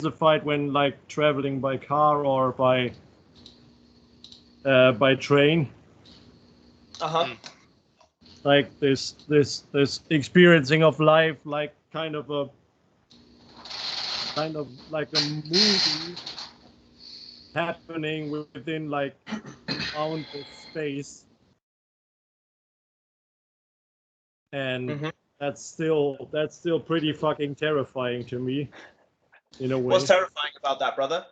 intensified when like traveling by car or by train. Like this experiencing of life, like kind of like a movie happening within like boundless space, and that's still pretty fucking terrifying to me, in a way. What's terrifying about that, brother?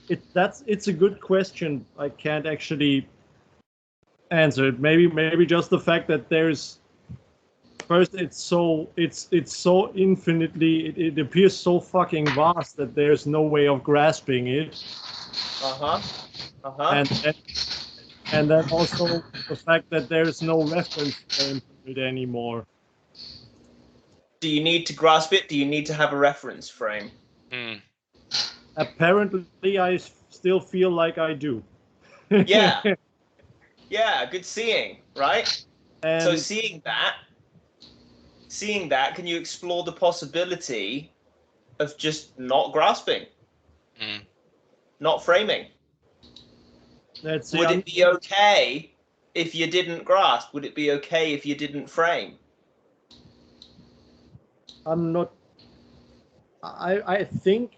It's a good question. I can't actually answer it. Maybe just the fact that there's first it's so infinitely it appears so fucking vast that there's no way of grasping it. And then also the fact that there's no reference frame for it anymore. Do you need to grasp it? Do you need to have a reference frame? Apparently, I still feel like I do. Yeah. Yeah, good seeing, right? And so seeing that, can you explore the possibility of just not grasping? Not framing? Would it be okay if you didn't grasp? Would it be okay if you didn't frame? I'm not. I think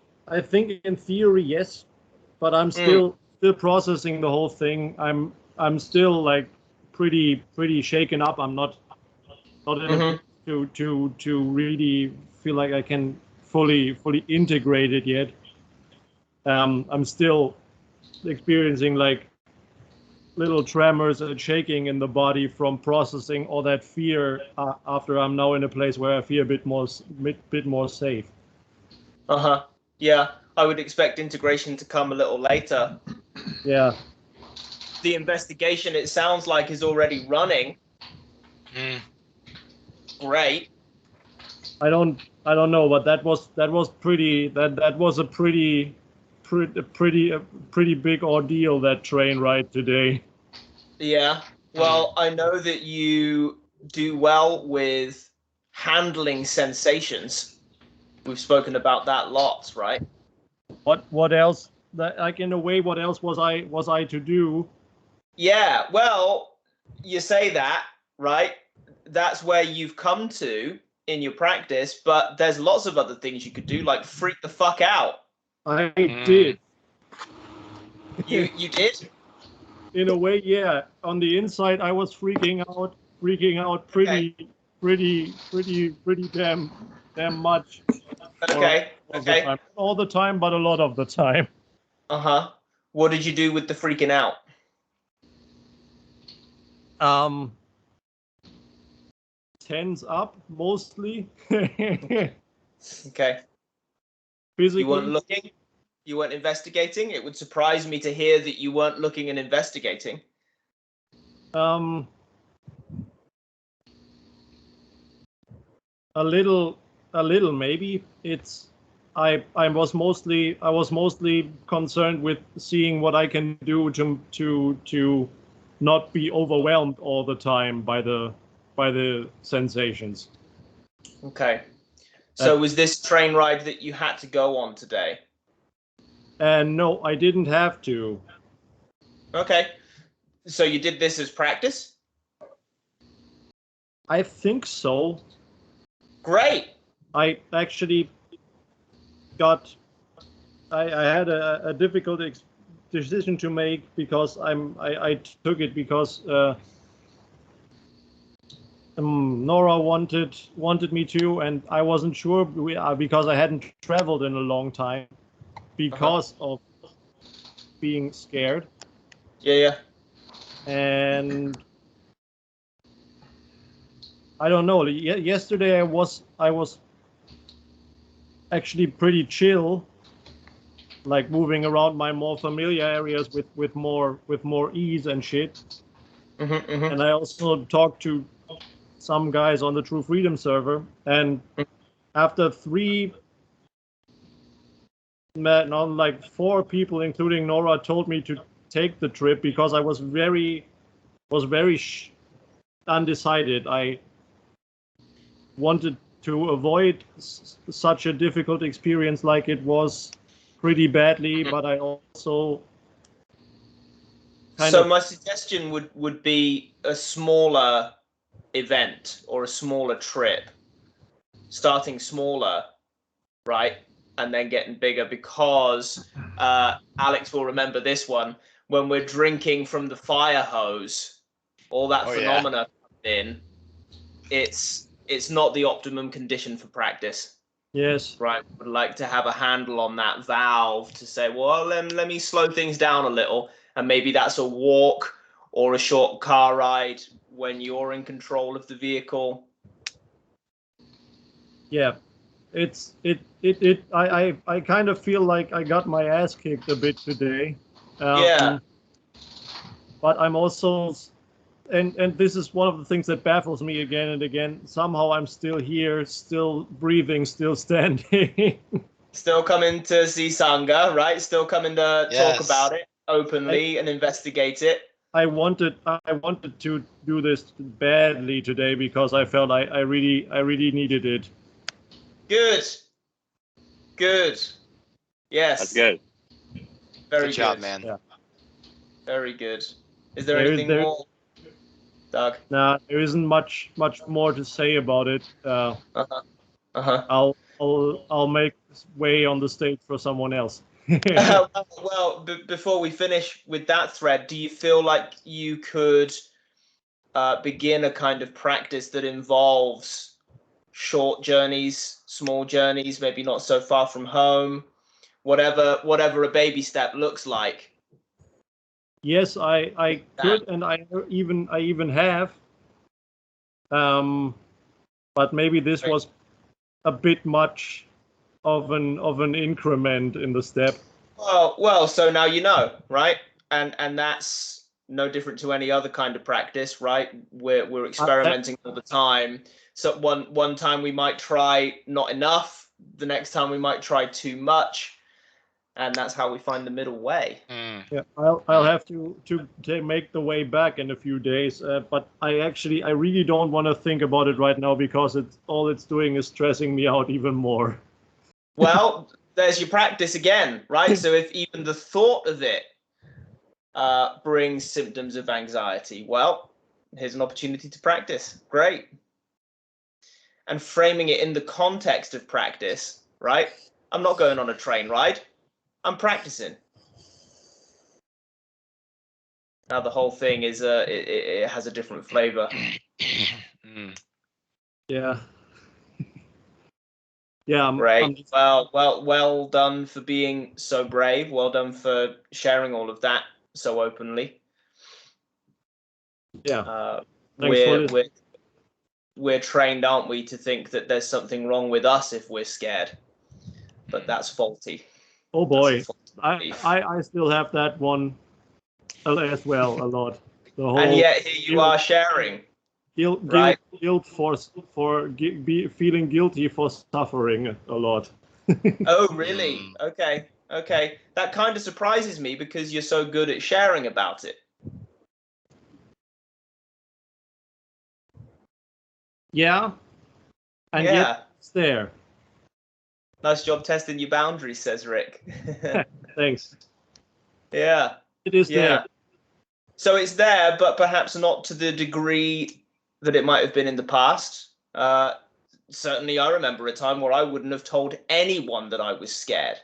in theory yes, but I'm still processing the whole thing. I'm still like pretty shaken up. I'm not in a to really feel like I can fully integrate it yet. I'm still experiencing like little tremors and shaking in the body from processing all that fear after I'm now in a place where I feel a bit more safe. Yeah, I would expect integration to come a little later. Yeah. The investigation, it sounds like, is already running. Great. I don't know, but that was pretty that was a pretty big ordeal, that train ride today. Yeah. Well, I know that you do well with handling sensations. We've spoken about that lots, right? What else? Like in a way, what else was I to do? Yeah. Well, you say that, right? That's where you've come to in your practice, but there's lots of other things you could do, like freak the fuck out. I did. You did? In a way, yeah. On the inside, I was freaking out pretty damn much. Okay. Not all the time, but a lot of the time. What did you do with the freaking out? Tense up mostly. Okay. Physically. You weren't looking? You weren't investigating? It would surprise me to hear that you weren't looking and investigating. A little maybe. I was mostly concerned with seeing what I can do to not be overwhelmed all the time by the sensations. Okay. So was this train ride that you had to go on today? No, I didn't have to. Okay. So you did this as practice? I think so. Great. I actually I had a difficult decision to make, because I took it because Nora wanted me to, and I wasn't sure because I hadn't traveled in a long time because of being scared. Yeah. And I don't know. Yesterday I was actually pretty chill, like moving around my more familiar areas with more ease and shit. And I also talked to some guys on the True Freedom server, and after 4 people, including Nora, told me to take the trip because I was very undecided. wanted to avoid such a difficult experience like it was pretty badly, but I also my suggestion would be a smaller event or a smaller trip, starting smaller, right, and then getting bigger, because Alex will remember this one, when we're drinking from the fire hose, all that phenomena comes in. It's not the optimum condition for practice. Yes. Right. Would like to have a handle on that valve to say, well, let me slow things down a little, and maybe that's a walk or a short car ride when you're in control of the vehicle. Yeah. I kind of feel like I got my ass kicked a bit today. Yeah. But I'm also, and this is one of the things that baffles me again and again. Somehow I'm still here, still breathing, still standing. Still coming to see Sangha, right? Still coming to talk about it openly and investigate it. I wanted to do this badly today because I felt I really needed it. Good. Yes. That's good. Very good job, man. Yeah. Very good. Is there anything more, Doug? Nah, there isn't much more to say about it. I'll make way on the stage for someone else. Well, before we finish with that thread, do you feel like you could begin a kind of practice that involves short journeys, small journeys, maybe not so far from home, whatever a baby step looks like? Yes, I could, and I even have. But maybe this was a bit much of an increment in the step. Well, so now you know, right? And that's no different to any other kind of practice, right? We're experimenting all the time. So one time we might try not enough, the next time we might try too much, and that's how we find the middle way. Yeah, I'll have to make the way back in a few days, but I really don't want to think about it right now because all it's doing is stressing me out even more. Well, there's your practice again, right? So if even the thought of it brings symptoms of anxiety, well, here's an opportunity to practice. Great. And framing it in the context of practice, right? I'm not going on a train ride. I'm practicing. Now the whole thing is it has a different flavor. Yeah. Yeah. Great. Well done for being so brave. Well done for sharing all of that so openly. Yeah. We're trained, aren't we, to think that there's something wrong with us if we're scared, but that's faulty. Oh boy, I still have that one as well a lot. And yet here you are sharing. Guilt for feeling guilty for suffering a lot. Oh really? Okay. That kind of surprises me because you're so good at sharing about it. Yeah. And yet it's there. Nice job testing your boundaries, says Rick. Thanks. Yeah. It is there. So it's there, but perhaps not to the degree that it might have been in the past. Certainly, I remember a time where I wouldn't have told anyone that I was scared.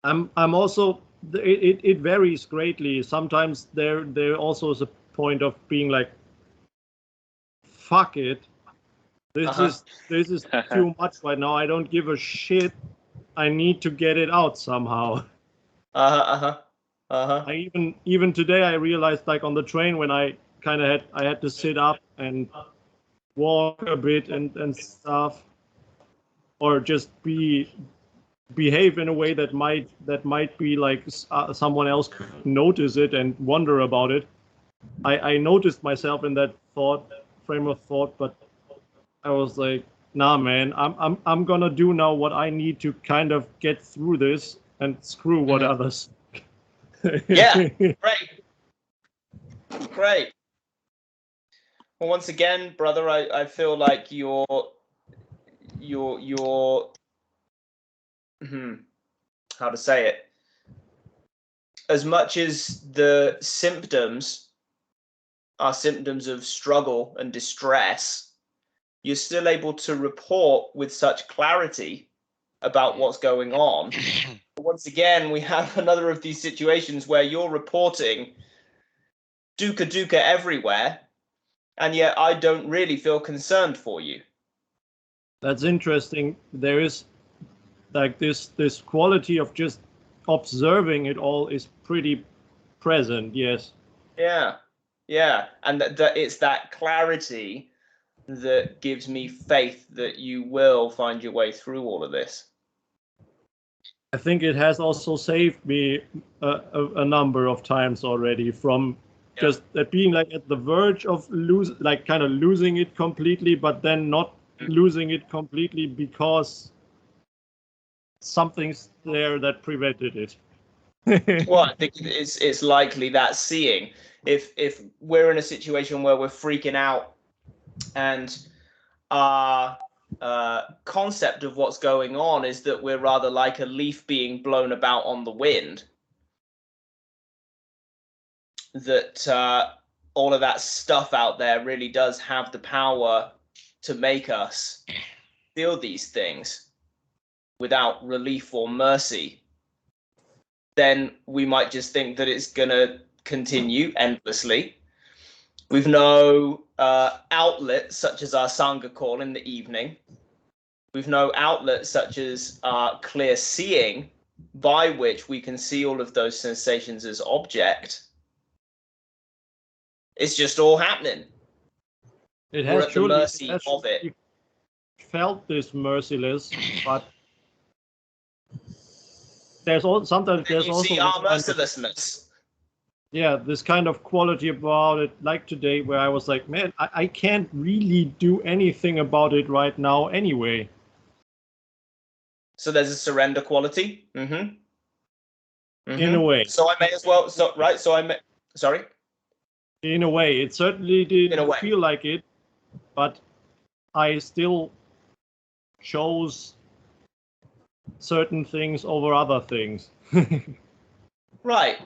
I'm also. It varies greatly. Sometimes there also is a point of being like, fuck it. This is too much right now. I don't give a shit. I need to get it out somehow. Even today I realized, like on the train when I kind of had to sit up and walk a bit and stuff, or just behave in a way that might be like someone else could notice it and wonder about it. I noticed myself in that frame of thought, but I was like, nah, man, I'm gonna do now what I need to kind of get through this and screw what others. Yeah, great. Well, once again, brother, I feel like your how to say it, as much as the symptoms are symptoms of struggle and distress, you're still able to report with such clarity about what's going on. Once again, we have another of these situations where you're reporting dukkha everywhere, and yet I don't really feel concerned for you. That's interesting. There is like this quality of just observing it all is pretty present. Yes. Yeah, and that it's that clarity that gives me faith that you will find your way through all of this. I think it has also saved me a number of times already from just being like at the verge of kind of losing it completely, but then not losing it completely because something's there that prevented it. Well, I think it's likely that seeing, if we're in a situation where we're freaking out and our concept of what's going on is that we're rather like a leaf being blown about on the wind, that all of that stuff out there really does have the power to make us feel these things without relief or mercy, then we might just think that it's going to continue endlessly. We've no outlets such as our Sangha call in the evening. We've no outlets such as clear seeing by which we can see all of those sensations as object. It's just all happening. It We're has at the mercy of it. Felt this merciless, but there's also sometimes there's you also see our mercilessness. Yeah, this kind of quality about it, like today, where I was like, man, I can't really do anything about it right now anyway. So there's a surrender quality. In a way. So I may as well. Sorry. In a way, it certainly didn't feel like it, but I still chose certain things over other things. Right.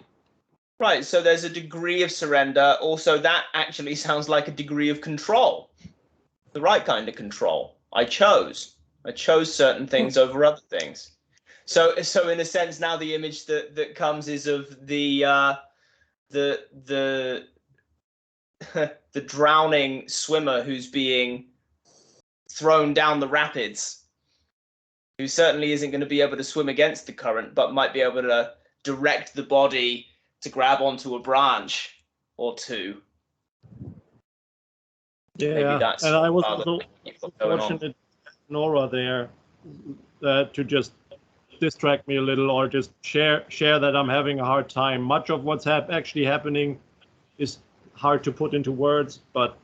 So there's a degree of surrender. Also, that actually sounds like a degree of control. The right kind of control. I chose certain things over other things. So in a sense, now the image that comes is of the the drowning swimmer who's being thrown down the rapids, who certainly isn't going to be able to swim against the current, but might be able to direct the body to grab onto a branch or two. Yeah, maybe that's and I was also fortunate Nora there to just distract me a little or just share that I'm having a hard time. Much of what's actually happening is hard to put into words, but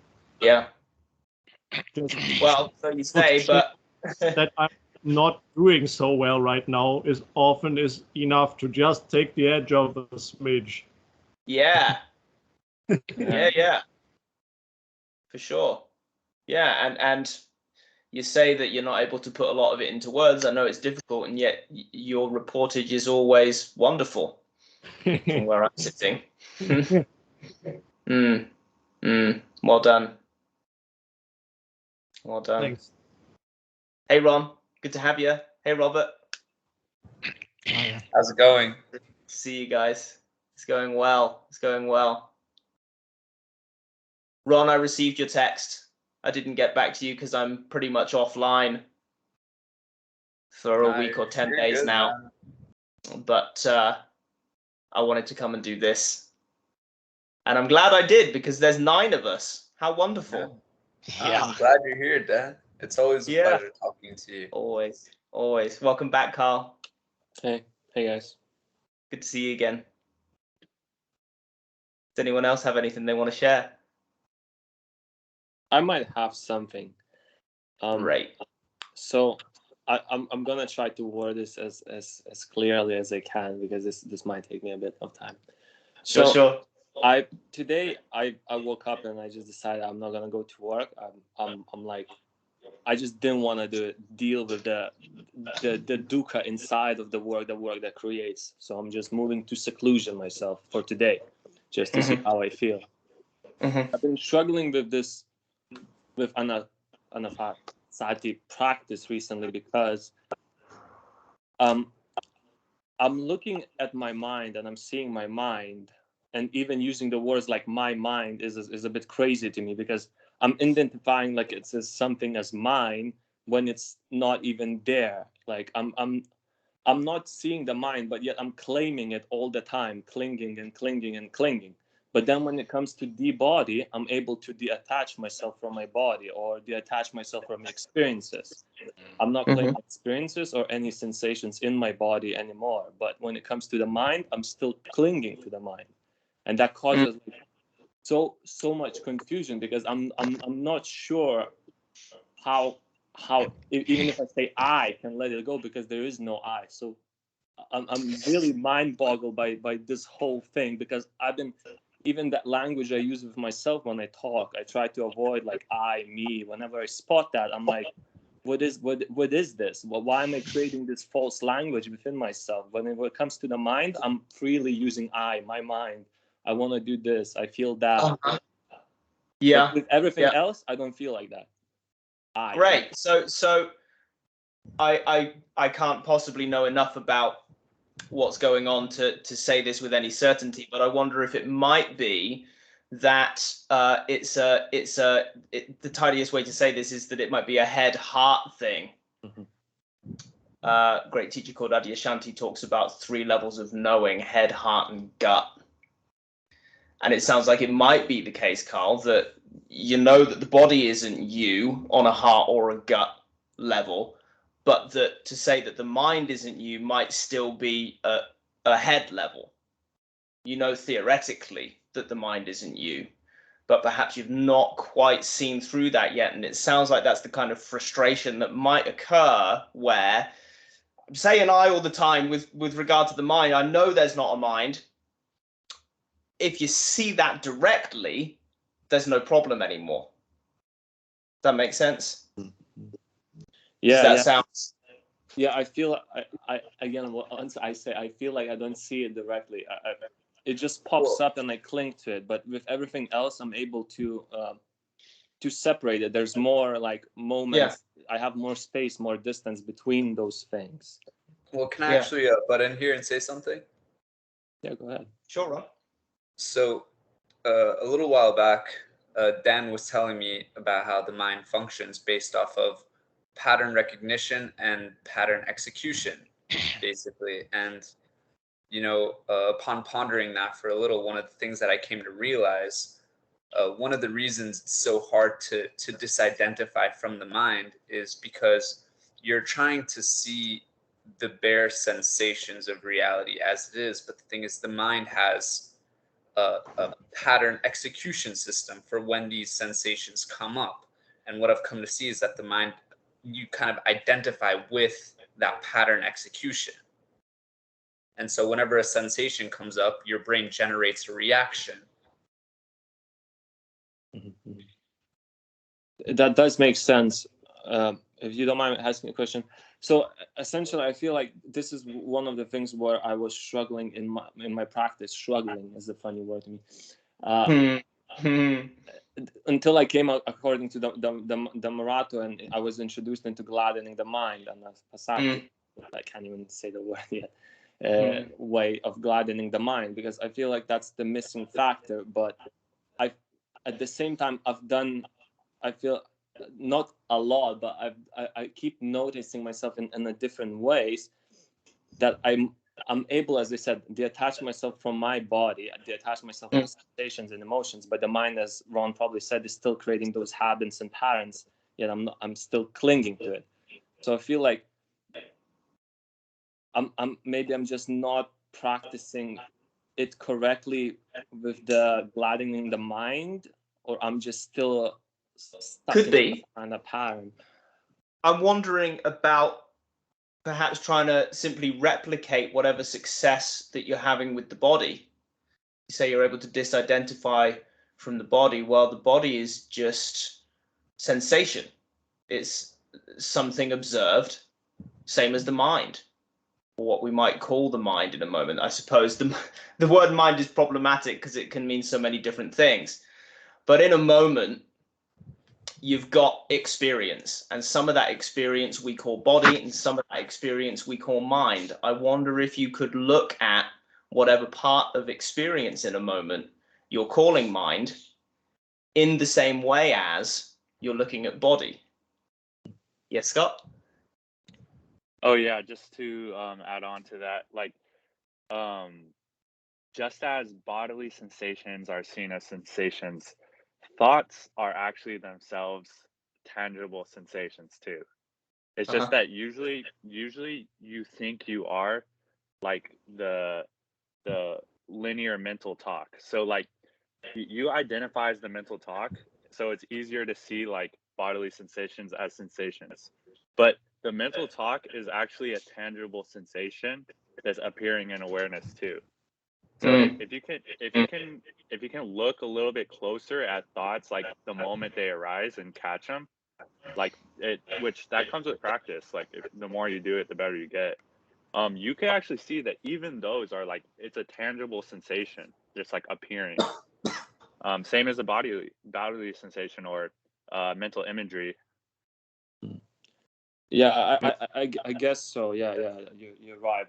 well, so you say, but that I'm not doing so well right now is enough to just take the edge off a smidge. Yeah, for sure. Yeah, and you say that you're not able to put a lot of it into words. I know it's difficult, and yet your reportage is always wonderful from where I'm sitting. Well done. Well done. Thanks. Hey, Ron. Good to have you. Hey, Robert. How's it going? Good to see you guys. It's going well. Ron, I received your text. I didn't get back to you because I'm pretty much offline for a week or 10 days now. Man. But I wanted to come and do this. And I'm glad I did because there's 9 of us. How wonderful. Yeah. I'm glad you're here, Dad. It's always a pleasure talking to you. Always. Welcome back, Carl. Hey guys. Good to see you again. Does anyone else have anything they want to share? I might have something. Right. So I'm gonna try to word this as clearly as I can because this might take me a bit of time. Sure. Today I woke up and I just decided I'm not gonna go to work. I'm like, I just didn't want to deal with the dukkha inside of the work that creates. So I'm just moving to seclusion myself for today, just to see how I feel. I've been struggling with this, with anapasati practice recently, because I'm looking at my mind and I'm seeing my mind, and even using the words like my mind is a bit crazy to me, because I'm identifying like it's as something as mine when it's not even there. Like I'm not seeing the mind, but yet I'm claiming it all the time, clinging and clinging and clinging. But then when it comes to the body, I'm able to detach myself from my body, or detach myself from experiences. I'm not claiming experiences or any sensations in my body anymore. But when it comes to the mind, I'm still clinging to the mind. And that causes like, so much confusion, because I'm not sure how even if I say I can let it go, because there is no I. So I'm really mind boggled by this whole thing, because I've been, even that language I use with myself when I talk, I try to avoid like I, me. Whenever I spot that, I'm like, what is this? Well, why am I creating this false language within myself? When it comes to the mind, I'm freely using I, my mind. I want to do this. I feel that. Yeah. But with everything else, I don't feel like that. Great. So I can't possibly know enough about what's going on to say this with any certainty, but I wonder if it might be that the tidiest way to say this is that it might be a head-heart thing. Great teacher called Adyashanti talks about 3 levels of knowing: head, heart, and gut. And it sounds like it might be the case, Carl, that you know that the body isn't you on a heart or a gut level, but that to say that the mind isn't you might still be a head level. You know theoretically that the mind isn't you, but perhaps you've not quite seen through that yet. And it sounds like that's the kind of frustration that might occur, where I'm saying I all the time with regard to the mind. I know there's not a mind. If you see that directly, there's no problem anymore. Does that make sense? Yeah, Does that sound? Yeah, I feel I again, once I say I feel like I don't see it directly. It just pops up and I cling to it. But with everything else, I'm able to separate it. There's more like moments. I have more space, more distance between those things. Well, can I actually butt in here and say something? Yeah, go ahead. Sure, Rob. So a little while back, Dan was telling me about how the mind functions based off of pattern recognition and pattern execution, basically. And, you know, upon pondering that for a little, one of the things that I came to realize, one of the reasons it's so hard to disidentify from the mind is because you're trying to see the bare sensations of reality as it is. But the thing is, the mind has a pattern execution system for when these sensations come up. And what I've come to see is that the mind, you kind of identify with that pattern execution. And so whenever a sensation comes up, your brain generates a reaction. That does make sense. If you don't mind asking a question. So essentially, I feel like this is one of the things where I was struggling in my practice. Struggling is a funny word to me. Until I came out according to the Marato, and I was introduced into gladdening the mind and pasati. I can't even say the word yet. Way of gladdening the mind, because I feel like that's the missing factor. But at the same time, I feel not a lot, but I keep noticing myself in a different ways, that I'm able, as I said, detach myself from my body, detach myself from sensations and emotions. But the mind, as Ron probably said, is still creating those habits and patterns. Yet I'm still clinging to it. So I feel like I'm just not practicing it correctly with the gladdening the mind, or I'm just still stuck in a pattern. I'm wondering about perhaps trying to simply replicate whatever success that you're having with the body. say you're able to disidentify from the body. Well, the body is just sensation. It's something observed, same as the mind, or what we might call the mind in a moment. I suppose the word mind is problematic because it can mean so many different things. But in a moment, you've got experience, and some of that experience we call body, and some of that experience we call mind. I wonder if you could look at whatever part of experience in a moment you're calling mind in the same way as you're looking at body. Yes, Scott? Oh yeah, just to add on to that, like just as bodily sensations are seen as sensations, thoughts are actually themselves tangible sensations too. It's just that usually you think you are like the linear mental talk. So like you identify as the mental talk, so it's easier to see like bodily sensations as sensations. But the mental talk is actually a tangible sensation that's appearing in awareness too. So if you can look a little bit closer at thoughts like the moment they arise and catch them, like which that comes with practice. Like the more you do it, the better you get. You can actually see that even those are like, it's a tangible sensation, just like appearing. Same as a bodily sensation or mental imagery. Yeah, I guess so. Yeah, you're right.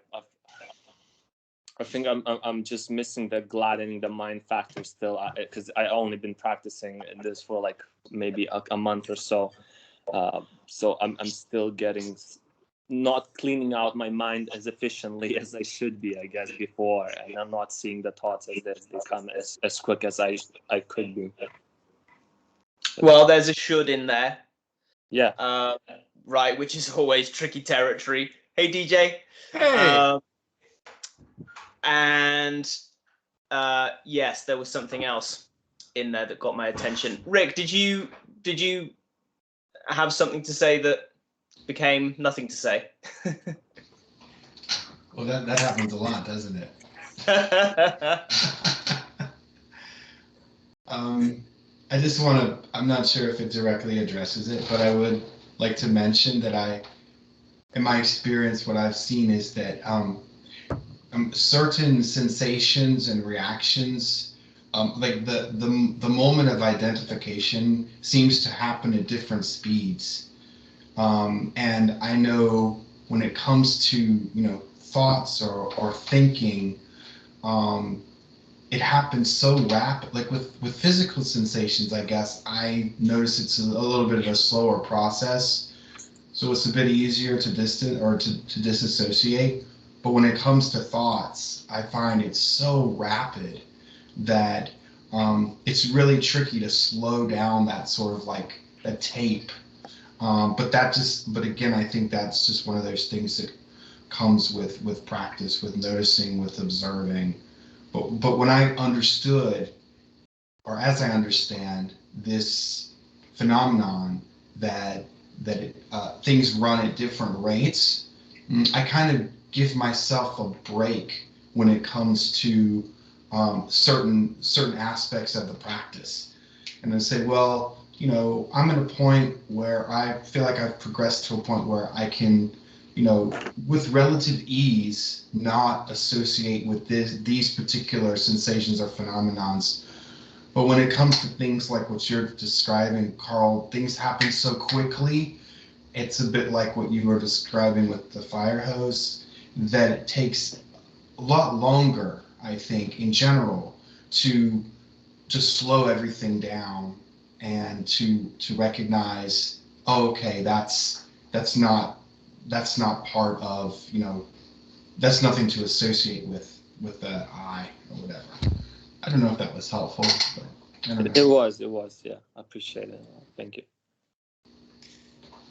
I think I'm just missing the gladdening the mind factor still, because I only been practicing this for like maybe a month or so. So I'm still not cleaning out my mind as efficiently as I should be, I guess, before, and I'm not seeing the thoughts as they come as quick as I could be. Well, there's a should in there. Yeah. Right, which is always tricky territory. Hey, DJ. Hey. And yes, there was something else in there that got my attention. Rick, did you have something to say that became nothing to say? Well, that happens a lot, doesn't it? I just want to, I'm not sure if it directly addresses it, but I would like to mention that in my experience, what I've seen is that certain sensations and reactions, like the moment of identification seems to happen at different speeds. And I know when it comes to, thoughts or thinking, it happens so rapid. Like with physical sensations, I guess I notice it's a little bit of a slower process, so it's a bit easier to disassociate. But when it comes to thoughts, I find it's so rapid that it's really tricky to slow down that sort of like a tape. But again, I think that's just one of those things that comes with practice, with noticing, with observing. But when I understood, or as I understand this phenomenon that things run at different rates, I kind of give myself a break when it comes to certain aspects of the practice, and I say, well, I'm at a point where I feel like I've progressed to a point where I can, with relative ease, not associate with these particular sensations or phenomenons. But when it comes to things like what you're describing, Carl, things happen so quickly. It's a bit like what you were describing with the fire hose, that it takes a lot longer, I think, in general, to slow everything down and to recognize, oh, okay, that's not part of, that's nothing to associate with the I or whatever. I don't know if that was helpful, but I don't know. It was, yeah. I appreciate it. Thank you.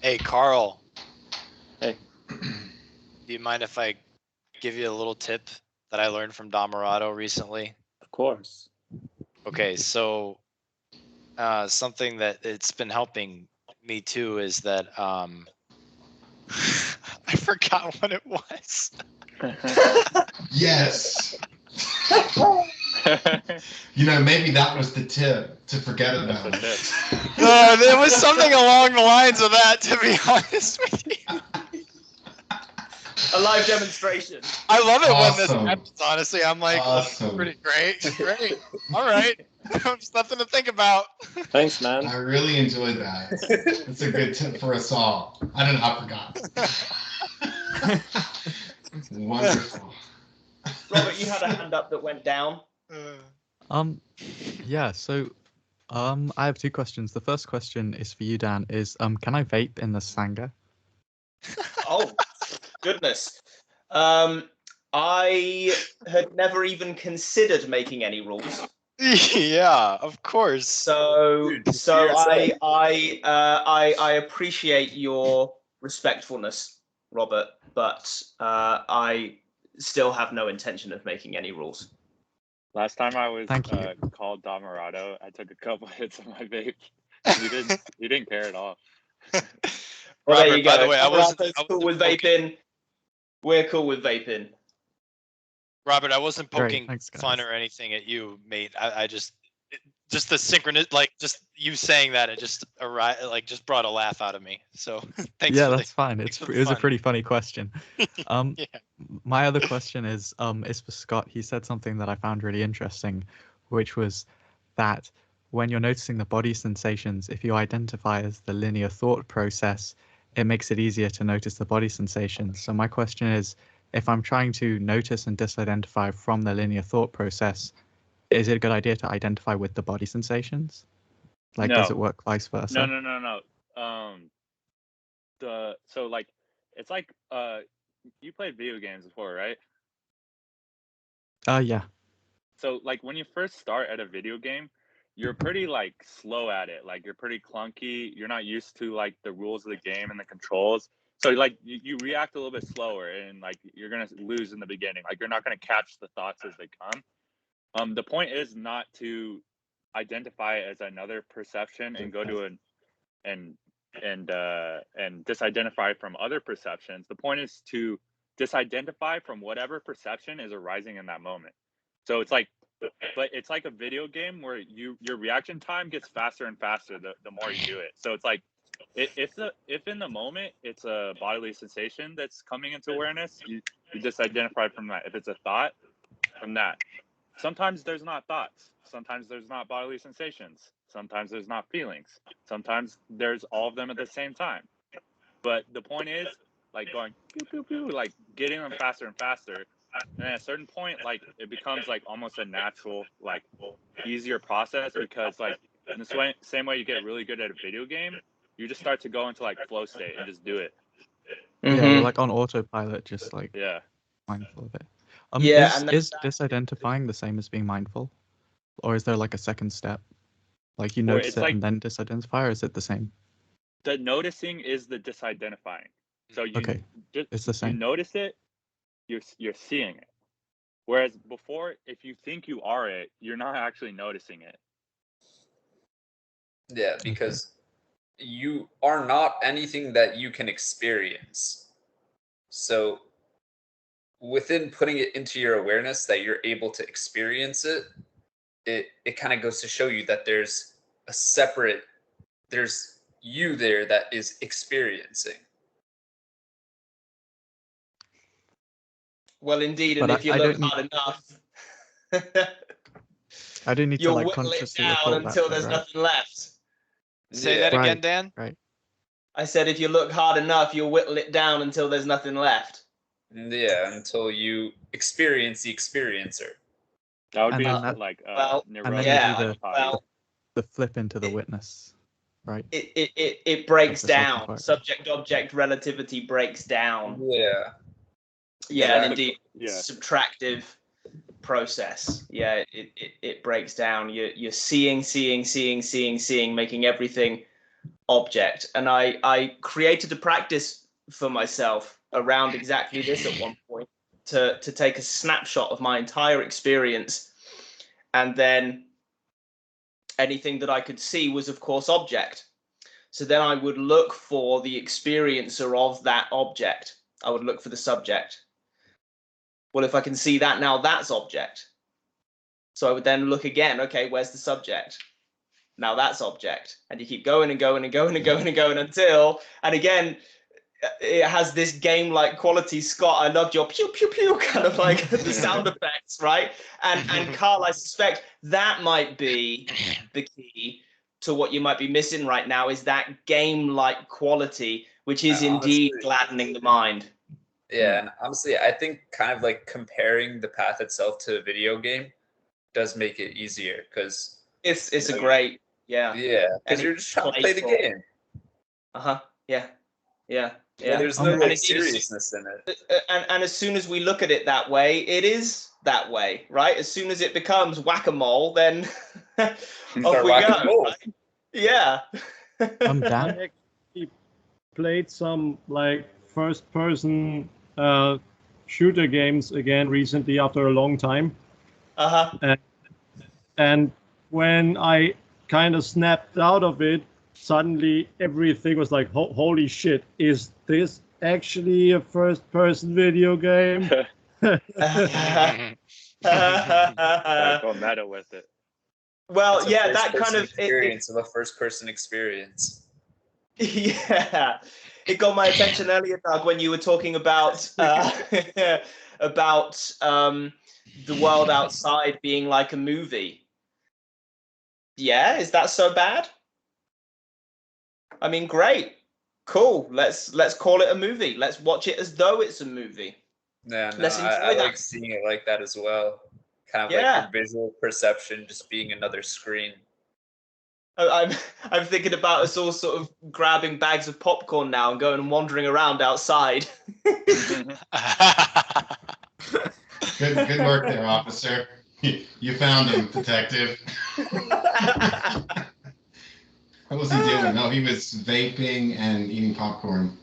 Hey, Carl. Hey. Do you mind if I give you a little tip that I learned from Dhamma recently? Of course. Okay, so something that it's been helping me too is that I forgot what it was. Yes. You know, maybe that was the tip to forget That's about the it. tip. There was something along the lines of that, to be honest with you. A live demonstration. I love it when this Awesome. happens, honestly. I'm like, well, that's Awesome. pretty great. Great. All right. There's nothing to think about. Thanks, man. I really enjoyed that. It's a good tip for us all. I don't know, I forgot. Wonderful. Robert, you had a hand up that went down. Yeah, so I have two questions. The first question is for you, Dan, is can I vape in the Sangha? Oh, goodness. I had never even considered making any rules. Yeah, of course. So Dude, so seriously. I appreciate your respectfulness, Robert, but I still have no intention of making any rules. Last time I was Thank you. called Dhamma, I took a couple hits of my vape. He didn't care at all. Well, there Robert, you go. by the way, I wasn't cool with poking, vaping. We're cool with vaping. Robert, I wasn't Great, poking thanks, guys. fun or anything at you, mate. I just the synchronous, like just you saying that, it just just brought a laugh out of me. So thanks. Yeah, for that's fine. thanks It for the was a fun. pretty funny question. Yeah. My other question is for Scott. He said something that I found really interesting, which was that when you're noticing the body sensations, if you identify as the linear thought process, it makes it easier to notice the body sensations. So my question is, if I'm trying to notice and disidentify from the linear thought process, is it a good idea to identify with the body sensations? Like, does No. it work vice versa? No. So like, it's like you played video games before, right? Yeah. So like when you first start at a video game, you're pretty like slow at it. Like you're pretty clunky. You're not used to like the rules of the game and the controls. So like you react a little bit slower, and like you're gonna lose in the beginning. Like you're not gonna catch the thoughts as they come. The point is not to identify as another perception and go to and disidentify from other perceptions. The point is to disidentify from whatever perception is arising in that moment. So it's like, but it's like a video game where your reaction time gets faster and faster the more you do it. So it's like, if in the moment it's a bodily sensation that's coming into awareness, you disidentify from that. If it's a thought, from that. Sometimes there's not thoughts. Sometimes there's not bodily sensations. Sometimes there's not feelings. Sometimes there's all of them at the same time. But the point is, like going pew pew pew, like getting them faster and faster. And at a certain point, like it becomes like almost a natural, like easier process, because like in the same way you get really good at a video game, you just start to go into like flow state and just do it. Yeah, you're like on autopilot, just like Yeah. mindful of it. Yeah, and is disidentifying the same as being mindful, or is there like a second step? Like you notice it like, and then disidentify, or is it the same? The noticing is the disidentifying. So you Okay, just it's the same. you notice it, you're seeing it. Whereas before, if you think you are it, you're not actually noticing it. Yeah, because you are not anything that you can experience. So within putting it into your awareness that you're able to experience it, it kind of goes to show you that there's you there that is experiencing. Well, indeed, But and if you I look don't hard enough, I don't need to you'll like whittle it consciously down recall that, until though, there's right? nothing left. Say that again, Dan. Right. I said if you look hard enough, you'll whittle it down until there's nothing left. Yeah, until you experience the experiencer. That would And be then that- like And then Yeah, you do well, the flip into the witness, right? it breaks Like the second down. part. Subject-object relativity breaks down. Yeah. Yeah, and indeed, Yeah. subtractive process. Yeah, it breaks down. You're seeing, making everything object. And I created a practice for myself around exactly this at one point, to take a snapshot of my entire experience, and then anything that I could see was of course object. So then I would look for the experiencer of that object. I would look for the subject. Well, if I can see that now, that's object. So I would then look again, okay, where's the subject? Now that's object. And you keep going and going and going and going and going until, and again, it has this game-like quality. Scott, I loved your pew pew pew kind of like the sound effects, right? And Carl, I suspect that might be the key to what you might be missing right now, is that game-like quality, which is indeed gladdening the mind. Yeah, and honestly, I think kind of like comparing the path itself to a video game does make it easier, because it's a great, yeah, because you're just trying to play the game. Yeah. There's no like seriousness in it. And as soon as we look at it that way, it is that way, right? As soon as it becomes whack-a-mole, then off we go. Right? Yeah. Dan? I actually played some like first-person shooter games again recently after a long time. And when I kind of snapped out of it, suddenly everything was like, holy shit, is this actually a first-person video game? Go meta with it. Well, It's yeah, a that kind of experience of a first-person expence. Yeah, it got my attention earlier, Doug, when you were talking about about the world outside being like a movie. Yeah, is that so bad? I mean, great, cool. Let's call it a movie. Let's watch it as though it's a movie. Yeah, no, Let's enjoy I that. like seeing it like that as well. Kind of like your visual perception just being another screen. I'm thinking about us all sort of grabbing bags of popcorn now and going and wandering around outside. Good work there, officer. You found him, detective. What was he doing? No, he was vaping and eating popcorn.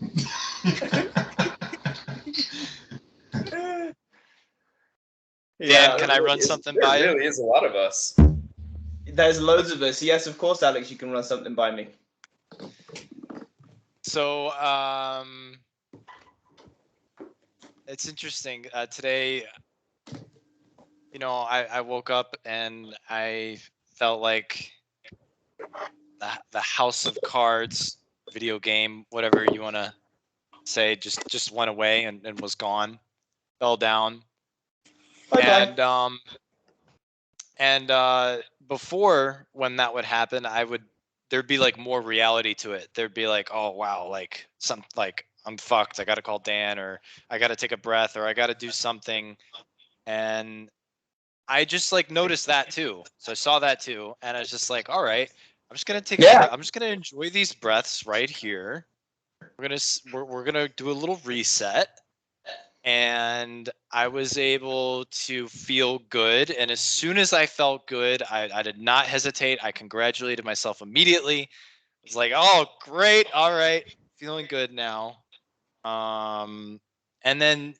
Dan, can I run something by you? There really is a lot of us. There's loads of us. Yes, of course, Alex, you can run something by me. So, it's interesting. Today, I woke up and I felt like the House of Cards video game, whatever you want to say, just went away and was gone, fell down. Bye-bye. And before, when that would happen, there'd be like more reality to it. There'd be like, oh wow, like I'm fucked. I got to call Dan, or I got to take a breath, or I got to do something. And I just like noticed that too. So I saw that too, and I was just like, all right, I'm just gonna take. I'm just gonna enjoy these breaths right here. We're gonna do a little reset. And I was able to feel good. And as soon as I felt good, I did not hesitate. I congratulated myself immediately. I was like, oh, great. All right. Feeling good now. And then,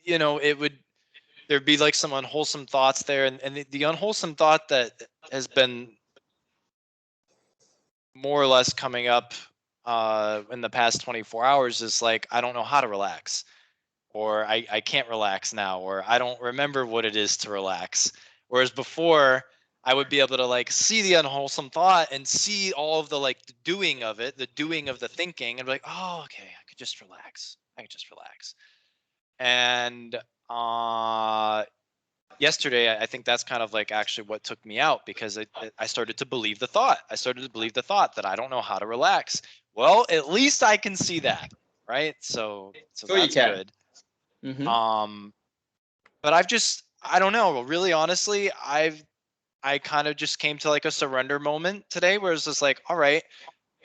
there'd be like some unwholesome thoughts there. And the unwholesome thought that has been more or less coming up in the past 24 hours is like, I don't know how to relax. Or I can't relax now, or I don't remember what it is to relax. Whereas before, I would be able to like see the unwholesome thought and see all of the like the doing of it, the doing of the thinking, and be like, oh, okay, I could just relax. And yesterday, I think that's kind of like actually what took me out, because I started to believe the thought. I started to believe the thought that I don't know how to relax. Well, at least I can see that, right? So that's good. Mm-hmm. But I don't know, really honestly, I kind of just came to like a surrender moment today, where it's just like, all right,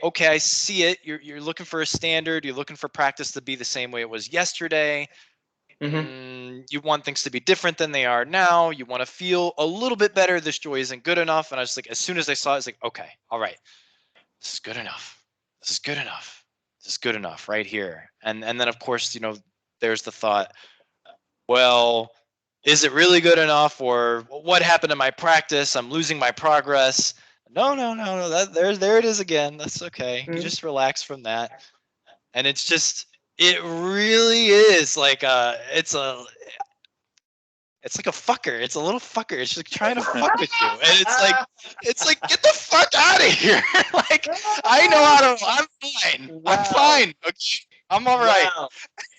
okay, I see it. You're looking for a standard. You're looking for practice to be the same way it was yesterday. Mm-hmm. You want things to be different than they are now. You want to feel a little bit better. This joy isn't good enough. And I was like, as soon as I saw it, it's like, okay, all right, this is good enough. This is good enough. This is good enough right here. And then of course, there's the thought, well, is it really good enough? Or what happened to my practice? I'm losing my progress. No. There it is again. That's okay. You just relax from that. And it's really is like it's It's like a fucker. It's a little fucker. It's just trying to fuck with you. And it's like, get the fuck out of here. Like, I know how to, I'm fine. Wow. I'm fine. Okay? I'm all right. Wow.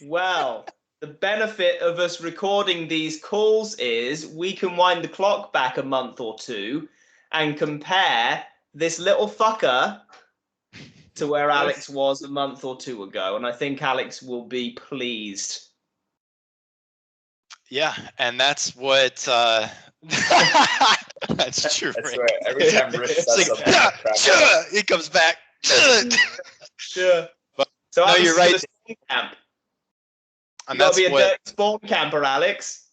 Well, the benefit of us recording these calls is we can wind the clock back a month or two and compare this little fucker to where Alex was a month or two ago. And I think Alex will be pleased. Yeah, and that's what that's true. That's Rick. right. Every time Rich says It's something, like, I crack he comes back. Sure. But, So no, Alex you're is right. gonna spawn camp. And You gotta that's be a what. dirty spawn camper, Alex.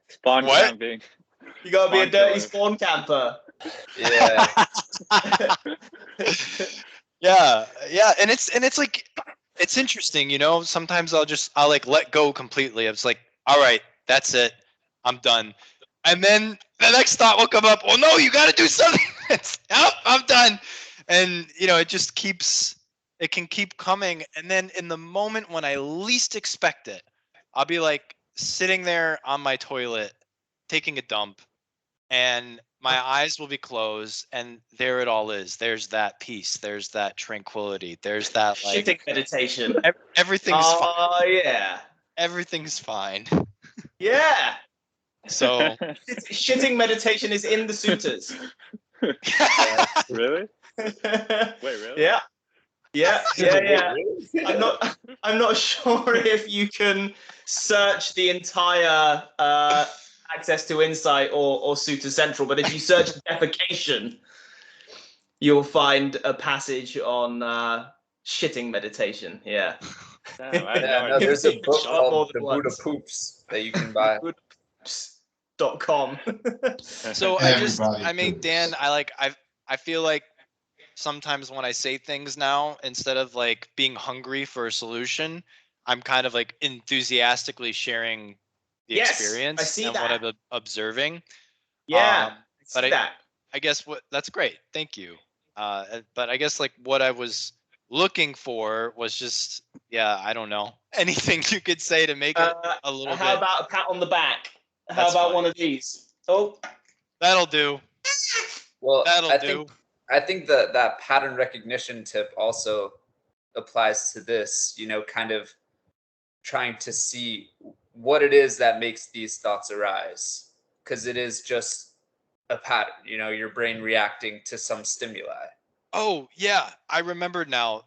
Spawn What? camping. You gotta be a Spawn dirty killer. spawn camper. Yeah. Yeah, and it's like, it's interesting, you know. Sometimes I'll like let go completely. It's like, all right, that's it, I'm done. And then the next thought will come up. Oh no, you got to do something. Nope, I'm done. And you know, it can keep coming. And then in the moment when I least expect it, I'll be like sitting there on my toilet, taking a dump, and my eyes will be closed, and there it all is. There's that peace. There's that tranquility. There's that like Shitting meditation. everything's fine. Oh yeah. Everything's fine. Yeah. So Shitting meditation is in the suitors. Really? Wait, really? Yeah. Yeah. I'm not sure if you can search the entire Access to Insight or Sutra Central, but if you search defecation, you'll find a passage on shitting meditation. Yeah. Damn, I had Yeah, no no, idea. there's a book Shot more called than The Buddha once. Poops that you can buy. .com. So Everybody I mean, poops. Dan, I feel like sometimes when I say things now, instead of like being hungry for a solution, I'm kind of like enthusiastically sharing the Yes, experience I see and that. what I'm observing. Yeah. But see that. I guess that's great. Thank you. But I guess like what I was looking for was just, yeah, I don't know, anything you could say to make it a little How bit. about a pat on the back? How That's about fine. one of these? Oh, That'll do. Well, That'll do. I think that pattern recognition tip also applies to this, you know, kind of trying to see what it is that makes these thoughts arise. Because it is just a pattern, you know, your brain reacting to some stimuli. Oh yeah, I remembered now.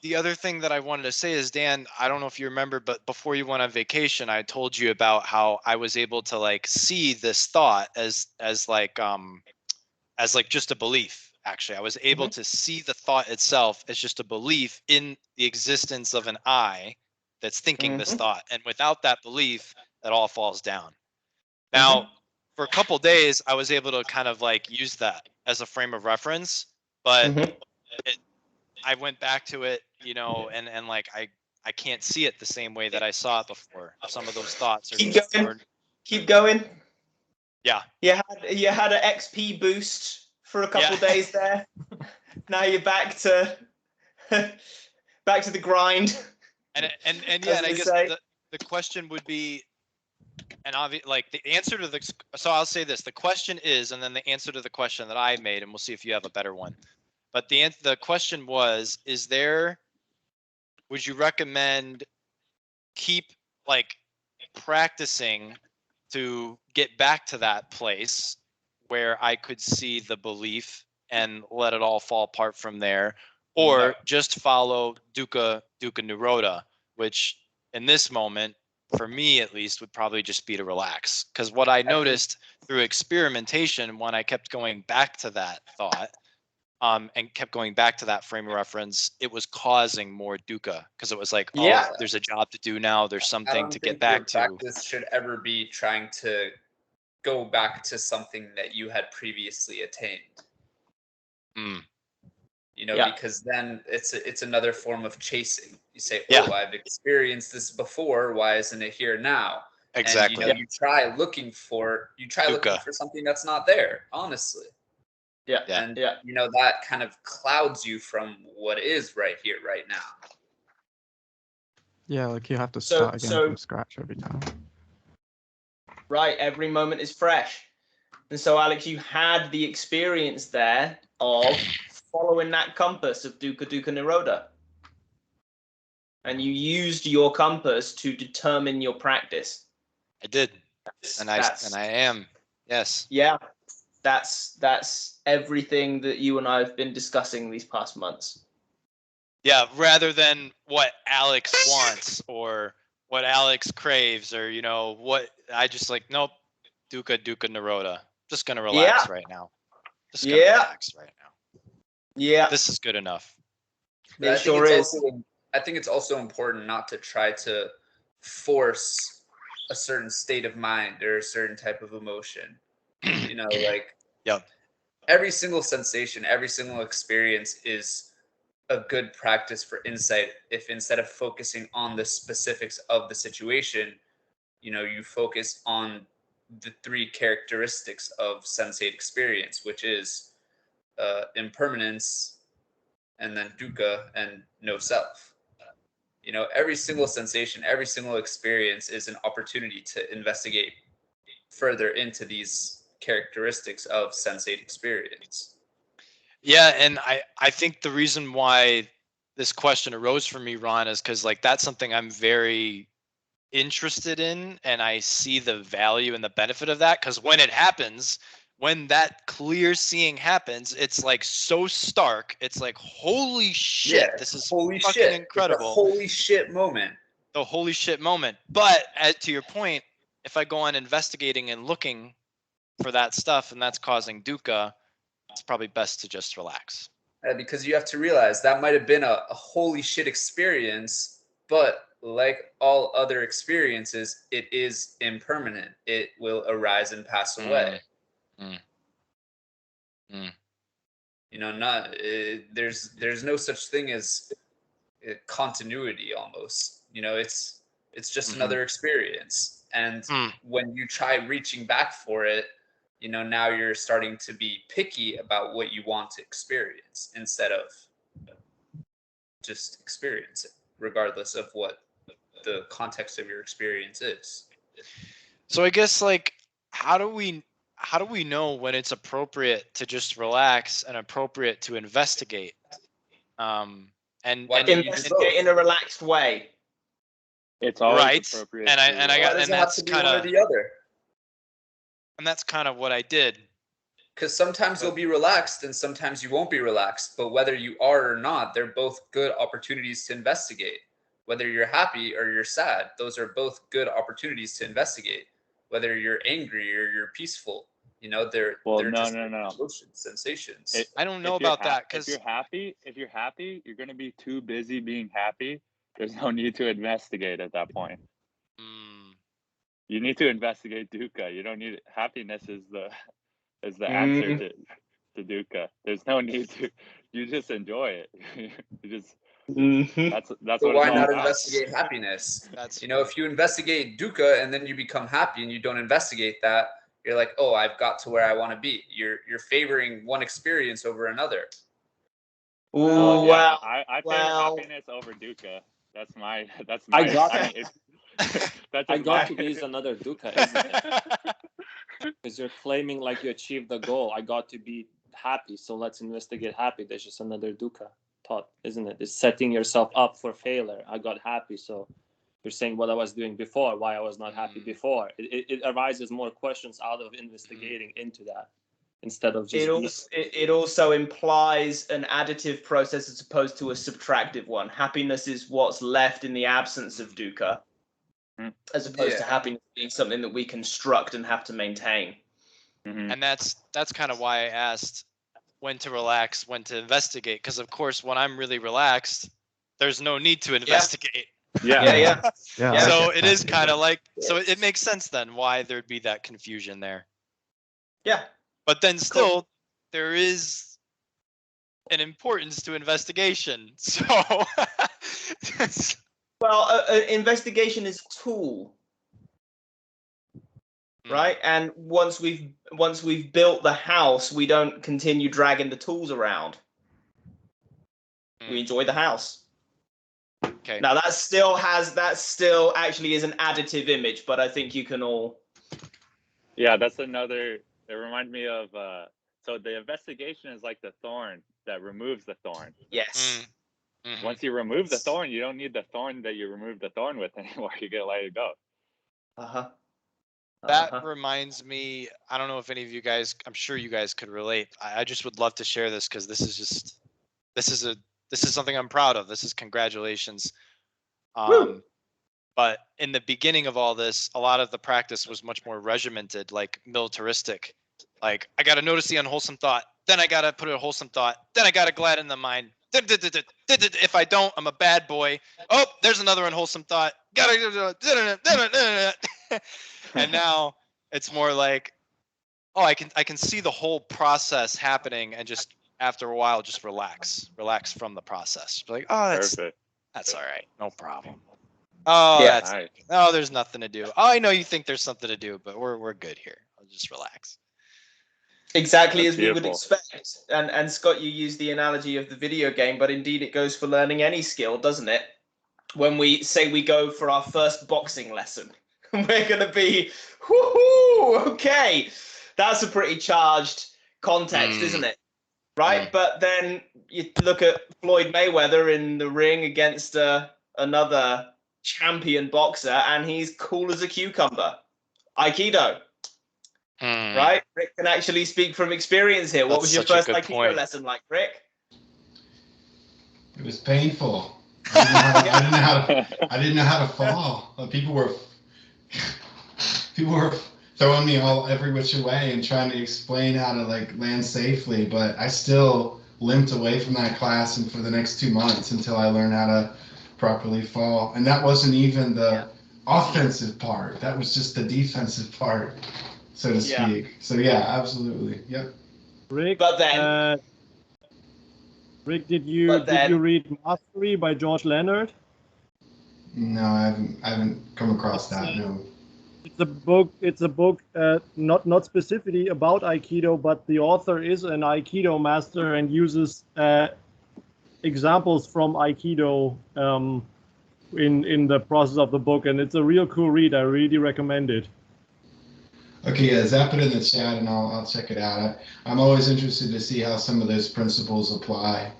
The other thing that I wanted to say is, Dan, I don't know if you remember, but before you went on vacation, I told you about how I was able to like see this thought as like just a belief. Actually, I was able to see the thought itself as just a belief in the existence of an I that's thinking this thought, and without that belief, it all falls down. Now, for a couple days, I was able to kind of like use that as a frame of reference, but I went back to it, you know, and like I can't see it the same way that I saw it before. Some of those thoughts are Keep going. Yeah. You had an XP boost for a couple days there. Now you're back to the grind. And yeah, and I guess the question would be, and like the answer to the, so I'll say this, the question is, and then the answer to the question that I made, and we'll see if you have a better one. But the question was, would you recommend keep like practicing to get back to that place where I could see the belief and let it all fall apart from there, or just follow dukkha nirodha, which in this moment, for me at least, would probably just be to relax. Because what I noticed through experimentation, when I kept going back to that thought, and kept going back to that frame of reference, it was causing more dukkha, because it was like, oh, there's a job to do now. There's something to get back to. Practice should ever be trying to go back to something that you had previously attained. You know, because then it's another form of chasing. You say, oh, I've experienced this before. Why isn't it here now? Exactly. And you try looking for something that's not there, honestly. And you know, that kind of clouds you from what is right here, right now. Yeah, like you have to start again from scratch every time. right? Every moment is fresh. And so, Alex, you had the experience there of following that compass of dukkha, dukkha, nirodha. And you used your compass to determine your practice. I did. And I am. Yes. Yeah. That's everything that you and I have been discussing these past months. Yeah, rather than what Alex wants or what Alex craves, or what I just like, nope, dukkha, dukkha, nirodha. Just gonna relax right now. Just gonna relax right now. Yeah. This is good enough. It sure is. I think it's also important not to try to force a certain state of mind or a certain type of emotion. Like every single sensation, every single experience is a good practice for insight if instead of focusing on the specifics of the situation, you focus on the three characteristics of sensate experience, which is impermanence, and then dukkha, and no self. Every single sensation, every single experience is an opportunity to investigate further into these characteristics of sensate experience. Yeah, and I think the reason why this question arose for me, Ron, is because that's something I'm very interested in, and I see the value and the benefit of that, because when it happens, when that clear seeing happens, it's so stark. It's like, holy shit, this is fucking incredible. It's a holy shit moment. The holy shit moment. But to your point, if I go on investigating and looking for that stuff and that's causing dukkha, it's probably best to just relax. Because you have to realize that might have been a holy shit experience, but like all other experiences, it is impermanent. It will arise and pass away. There's no such thing as continuity almost. It's just another experience. And when you try reaching back for it, now you're starting to be picky about what you want to experience instead of just experience it, regardless of what the context of your experience is. So I guess how do we know when it's appropriate to just relax and appropriate to investigate? And investigate in a relaxed way. It's always right. appropriate. And that's kind of the other. And that's kind of what I did. Because sometimes you'll be relaxed and sometimes you won't be relaxed. But whether you are or not, they're both good opportunities to investigate. Whether you're happy or you're sad, those are both good opportunities to investigate. Whether you're angry or you're peaceful, they're just emotions, sensations. I don't know about that, because if you're happy, you're going to be too busy being happy. There's no need to investigate at that point. You need to investigate dukkha. You don't need happiness is the answer to dukkha. There's no need to. You just enjoy it. You just. That's so what why it's all not about. investigate happiness? If you investigate dukkha and then you become happy and you don't investigate that, you're like, oh, I've got to where I want to be. You're favoring one experience over another. Well, yeah, I favor happiness over dukkha. That's my. I got to be is another dukkha, isn't it? Because you're claiming you achieved the goal. I got to be happy, so let's investigate happy. There's just another dukkha thought, isn't it? It's setting yourself up for failure. I got happy, so you're saying what I was doing before, why I was not happy before. It arises more questions out of investigating into that instead of just. It also implies an additive process as opposed to a subtractive one. Happiness is what's left in the absence of dukkha, as opposed to happiness being something that we construct and have to maintain. And that's kind of why I asked when to relax, when to investigate, because of course when I'm really relaxed, there's no need to investigate. Yeah. So it is kind of so it makes sense then why there'd be that confusion there. Yeah. But then still there is an importance to investigation. So well, investigation is a tool. Right, and once we've built the house, we don't continue dragging the tools around. We enjoy the house. Okay. Now that still actually is an additive image, but I think you can all Yeah, that's another. It reminds me of. So the investigation is like the thorn that removes the thorn. Yes. Mhm. Once you remove the thorn, you don't need the thorn that you removed the thorn with anymore. You get let it go. Uh-huh. That reminds me, I don't know if any of you guys, I'm sure you guys could relate. I just would love to share this because this is something I'm proud of. This is congratulations. But in the beginning of all this, a lot of the practice was much more regimented, like militaristic. Like, I got to notice the unwholesome thought, then I got to put a wholesome thought, then I got to gladden the mind. If I don't, I'm a bad boy. Oh, there's another unwholesome thought. And now it's more like, oh, I can see the whole process happening, and just after a while, just relax from the process. Like, oh, that's all right, no problem. Oh, Yeah. oh, there's nothing to do. Oh, I know you think there's something to do, but we're good here. I'll just relax. Exactly That's as we would beautiful. expect. And Scott, you used the analogy of the video game, but indeed it goes for learning any skill, doesn't it? When we say we go for our first boxing lesson, we're going to be, whoo, okay. That's a pretty charged context, isn't it? Right? But then you look at Floyd Mayweather in the ring against another champion boxer, and he's cool as a cucumber. Aikido. Right? Rick can actually speak from experience here. What was your first Aikido lesson like, Rick? It was painful. I didn't know how to fall. People were throwing me every which way and trying to explain how to like land safely, but I still limped away from that class and for the next 2 months until I learned how to properly fall. And that wasn't even the offensive part. That was just the defensive part, so to speak. So yeah, absolutely. Yep. Rick, but then Rick, did you read Mastery by George Leonard? No, I haven't come across that. No. It's a book not specifically about Aikido, but the author is an Aikido master and uses examples from Aikido in the process of the book, and it's a real cool read. I really recommend it. Okay, yeah, zap it in the chat and I'll check it out. I'm always interested to see how some of those principles apply,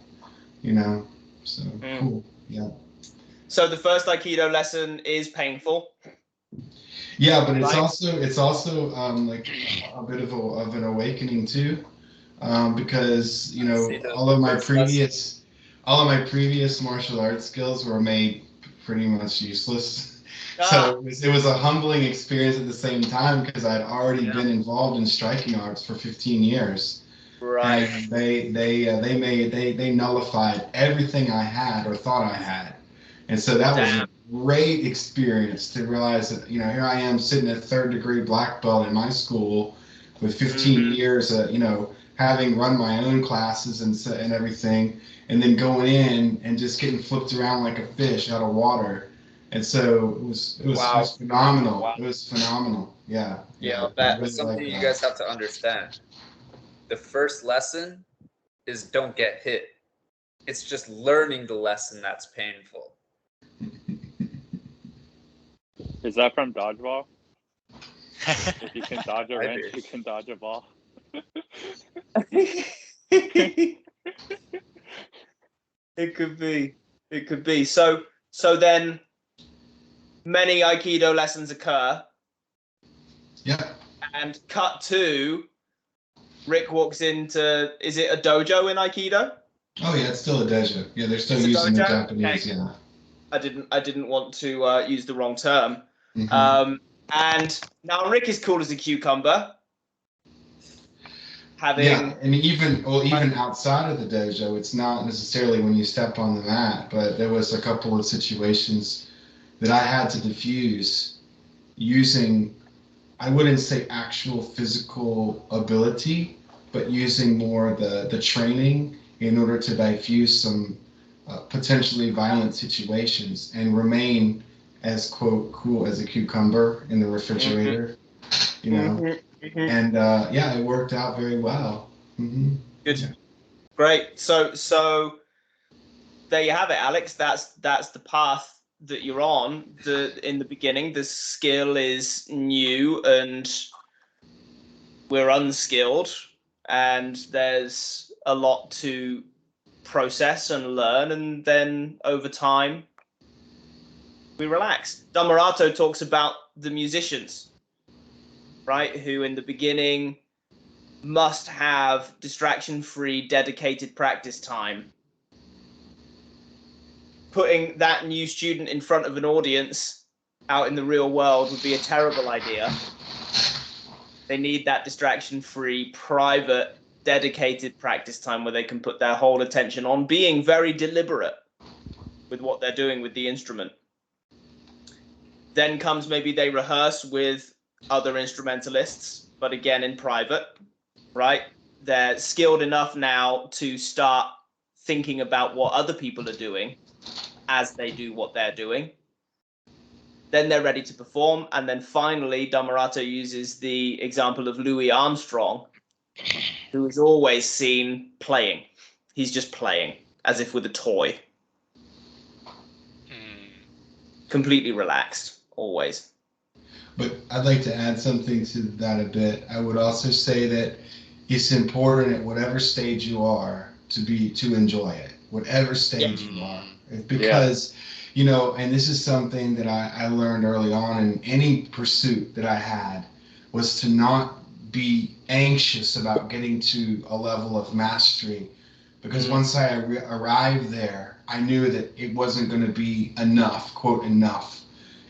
so cool, yeah. So the first Aikido lesson is painful. Yeah, but it's also like a bit of an awakening too, because all of my previous martial arts skills were made pretty much useless. So it was a humbling experience at the same time because I'd already been involved in striking arts for 15 years. Right. And they nullified everything I had or thought I had. And so that was a great experience to realize that, here I am sitting at 3rd degree black belt in my school with 15 years, having run my own classes and everything, and then going in and just getting flipped around like a fish out of water. And so it was phenomenal. Wow. It was phenomenal. Yeah. That's something you guys have to understand. The first lesson is don't get hit. It's just learning the lesson that's painful. Is that from dodgeball? If you can dodge a wrench, you can dodge a ball. It could be. So then many Aikido lessons occur. Yeah. And cut to Rick walks into, is it a dojo in Aikido? Oh yeah, it's still a dojo. Yeah, they're still using the Japanese. Okay. Yeah. I didn't want to use the wrong term. And now Rick is cool as a cucumber. And even outside of the dojo, it's not necessarily when you step on the mat, but there was a couple of situations that I had to diffuse using, I wouldn't say actual physical ability, but using more the training in order to diffuse some potentially violent situations and remain as quote cool as a cucumber in the refrigerator, and it worked out very well. Good, great. So there you have it, Alex. That's the path that you're on. In the beginning, the skill is new and we're unskilled and there's a lot to process and learn, and then over time we relax. Dhammarato talks about the musicians, right, who in the beginning must have distraction-free, dedicated practice time. Putting that new student in front of an audience out in the real world would be a terrible idea. They need that distraction-free, private, dedicated practice time where they can put their whole attention on being very deliberate with what they're doing with the instrument. Then comes maybe they rehearse with other instrumentalists, but again in private, right? They're skilled enough now to start thinking about what other people are doing as they do what they're doing. Then they're ready to perform. And then finally, Dhammarato uses the example of Louis Armstrong, who is always seen playing. He's just playing as if with a toy. Completely relaxed, always. But I'd like to add something to that a bit. I would also say that it's important at whatever stage you are to enjoy it, whatever stage you are. Because, you know, and this is something that I learned early on in any pursuit that I had, was to not be anxious about getting to a level of mastery. Because once I arrived there, I knew that it wasn't going to be enough, quote, enough.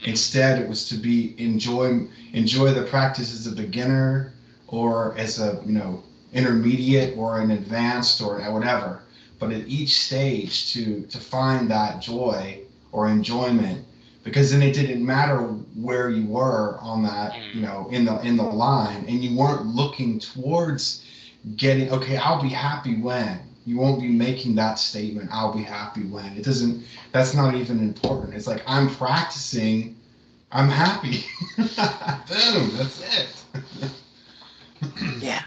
Instead, it was to be enjoy the practice as a beginner or as a, you know, intermediate or an advanced or whatever. But at each stage to find that joy or enjoyment, because then it didn't matter where you were on that, you know, in the line, and you weren't looking towards getting, okay, I'll be happy when. You won't be making that statement, I'll be happy when. It doesn't, that's not even important. It's like, I'm practicing, I'm happy. Boom, that's it. Yeah.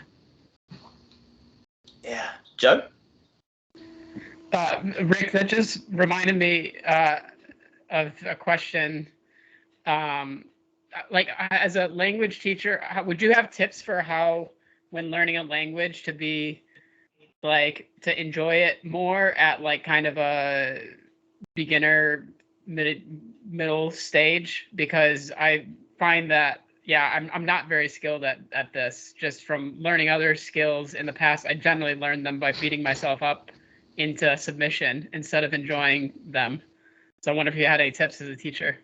Yeah. Joe? Rick, that just reminded me of a question. Like, as a language teacher, would you have tips for how, when learning a language, to be like, to enjoy it more at like kind of a beginner middle stage? Because I find that, yeah, I'm not very skilled at this. Just from learning other skills in the past, I generally learned them by beating myself up into submission instead of enjoying them. So I wonder if you had any tips as a teacher.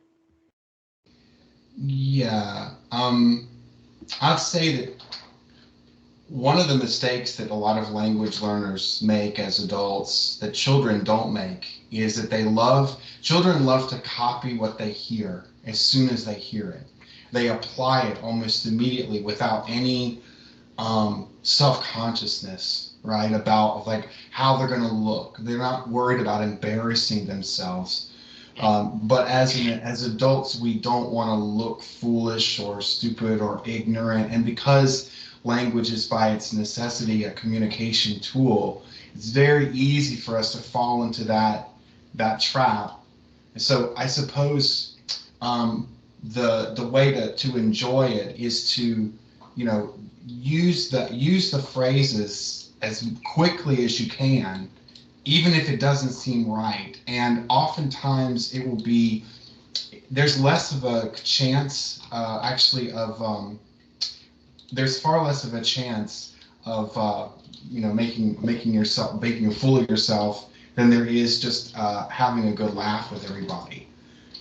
Yeah, I'd say that one of the mistakes that a lot of language learners make as adults that children don't make is that children love to copy what they hear as soon as they hear it. They apply it almost immediately without any self-consciousness, right, about like how they're going to look. They're not worried about embarrassing themselves. But as adults, we don't want to look foolish or stupid or ignorant. And because language is by its necessity a communication tool, it's very easy for us to fall into that trap. And so I suppose the way to enjoy it is to, you know, use the phrases as quickly as you can, even if it doesn't seem right. And oftentimes it will be, there's less of a chance there's far less of a chance of you know, making a fool of yourself than there is just having a good laugh with everybody.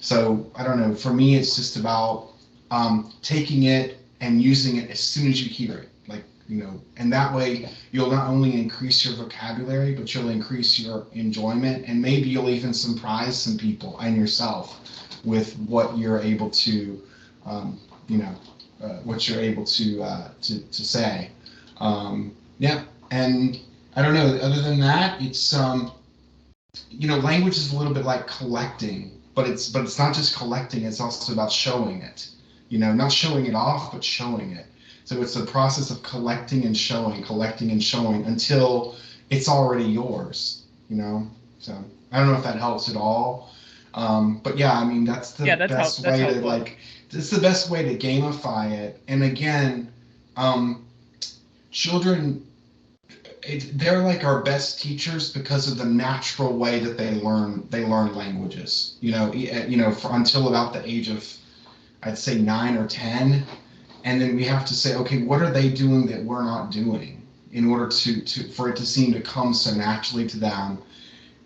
So I don't know, for me it's just about taking it and using it as soon as you hear it, like, you know, and that way you'll not only increase your vocabulary, but you'll increase your enjoyment, and maybe you'll even surprise some people and yourself with what you're able to, you know, what you're able to say. Yeah, and I don't know, other than that, it's, you know, language is a little bit like collecting, but it's not just collecting, it's also about showing it. You know, not showing it off, but showing it. So it's a process of collecting and showing until it's already yours, you know? So I don't know if that helps at all. But yeah, I mean, that's the best way to, like, it's the best way to gamify it. And again, children, they're like our best teachers because of the natural way that they learn languages. Until about the age of, I'd say 9 or 10, and then we have to say, okay, what are they doing that we're not doing in order for it to seem to come so naturally to them.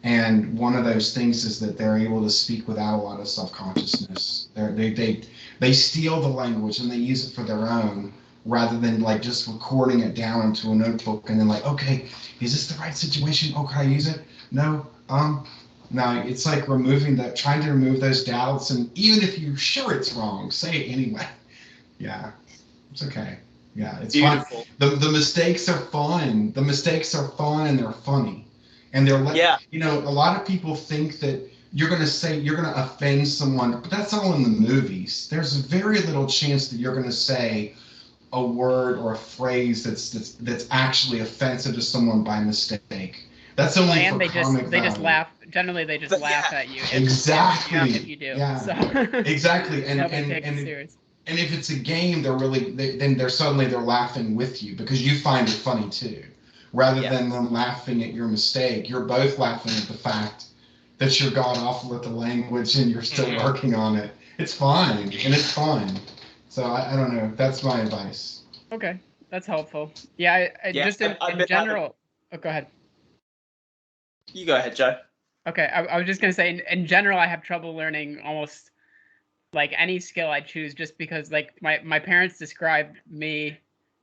And one of those things is that they're able to speak without a lot of self-consciousness. They steal the language and they use it for their own, rather than like just recording it down into a notebook and then like, okay, is this the right situation? Oh, can I use it? No. No, it's like trying to remove those doubts, and even if you're sure it's wrong, say it anyway. Yeah, it's okay. Yeah, it's Beautiful. fun. The mistakes are fun. The mistakes are fun and they're funny. And they're like, a lot of people think that you're going to offend someone, but that's all in the movies. There's very little chance that you're going to say a word or a phrase that's actually offensive to someone by mistake. That's only for comic they just value. laugh. Generally, they just laugh at you. Exactly. If you do. Yeah. So. Exactly. And take it serious. And if it's a game, they're laughing with you because you find it funny too, rather than them laughing at your mistake. You're both laughing at the fact that you're god awful at the language and you're still working on it. It's fine and it's fun. So I don't know. That's my advice. Okay, that's helpful. Yeah, just in general. Oh, go ahead. You go ahead, Joe. Okay, I was just gonna say, in general, I have trouble learning almost like any skill I choose, just because like my parents described me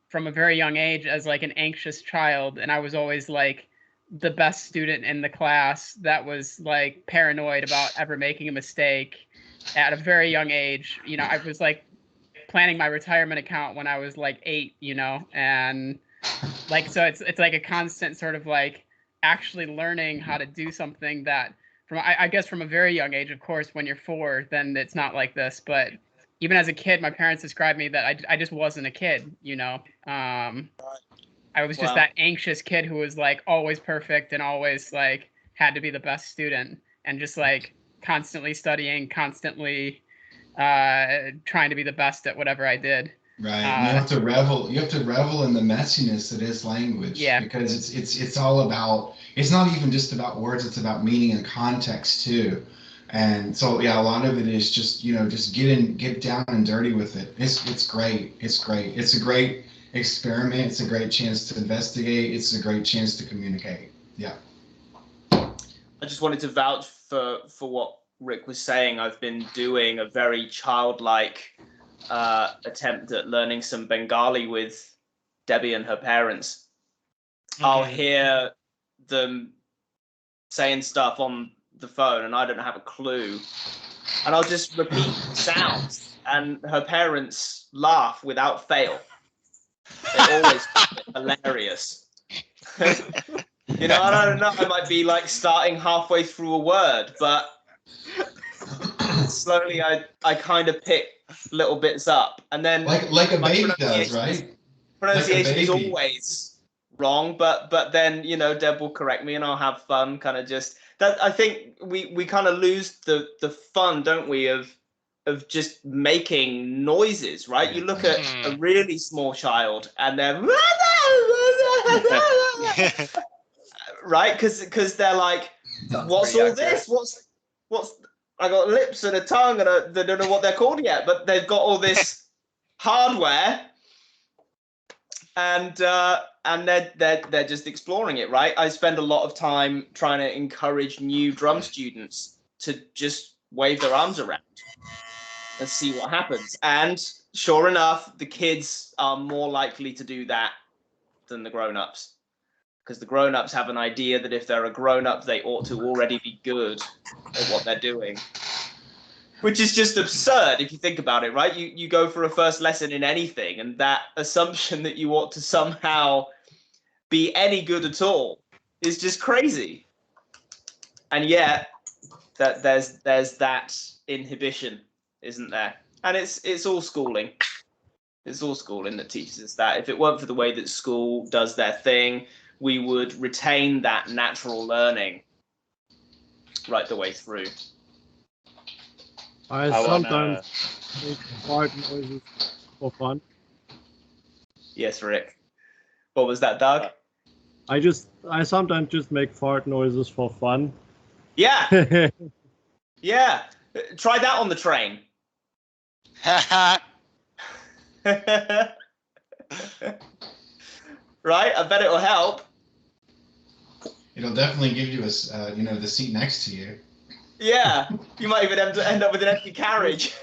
from a very young age as like an anxious child, and I was always like the best student in the class that was like paranoid about ever making a mistake at a very young age. I was like planning my retirement account when I was like 8, and like, so it's like a constant sort of like actually learning how to do something that I guess from a very young age. Of course, when you're 4, then it's not like this, but even as a kid, my parents described me that I just wasn't a kid, I was just that anxious kid who was like always perfect and always like had to be the best student and just like constantly studying, constantly trying to be the best at whatever I did. Right. You have to revel. You have to revel in the messiness that is language. Yeah. Because it's all about. It's not even just about words. It's about meaning and context too. And so a lot of it is just just get down and dirty with it. It's great. It's great. It's a great experiment. It's a great chance to investigate. It's a great chance to communicate. Yeah. I just wanted to vouch for what Rick was saying. I've been doing a very childlike attempt at learning some Bengali with Debbie and her parents. I'll hear them saying stuff on the phone and I don't have a clue, and I'll just repeat sounds and her parents laugh without fail. They always find it hilarious. I don't know, I might be like starting halfway through a word, but slowly I kind of pick little bits up, and then like a baby does, right? Pronunciation is always wrong, but then Deb will correct me and I'll have fun. Kind of just that. I think we kind of lose the fun, don't we, of just making noises, right? You look at a really small child and they're right, because they're like, what's all this? What's I got lips and a tongue and they don't know what they're called yet, but they've got all this hardware, and they're just exploring it, right? I spend a lot of time trying to encourage new drum students to just wave their arms around and see what happens. And sure enough, the kids are more likely to do that than the grown-ups, because the grown-ups have an idea that if they're a grown-up, they ought to already be good at what they're doing, which is just absurd if you think about it, right? You go for a first lesson in anything, and that assumption that you ought to somehow be any good at all is just crazy. And yet that there's that inhibition, isn't there? And it's all schooling. It's all schooling that teaches us that. If it weren't for the way that school does their thing, we would retain that natural learning right the way through. I sometimes make hard noises for fun. Yes, Rick. What was that, Doug? I sometimes just make fart noises for fun. Yeah, yeah. Try that on the train. Right? I bet it'll help. It'll definitely give you the seat next to you. Yeah, you might even end up with an empty carriage.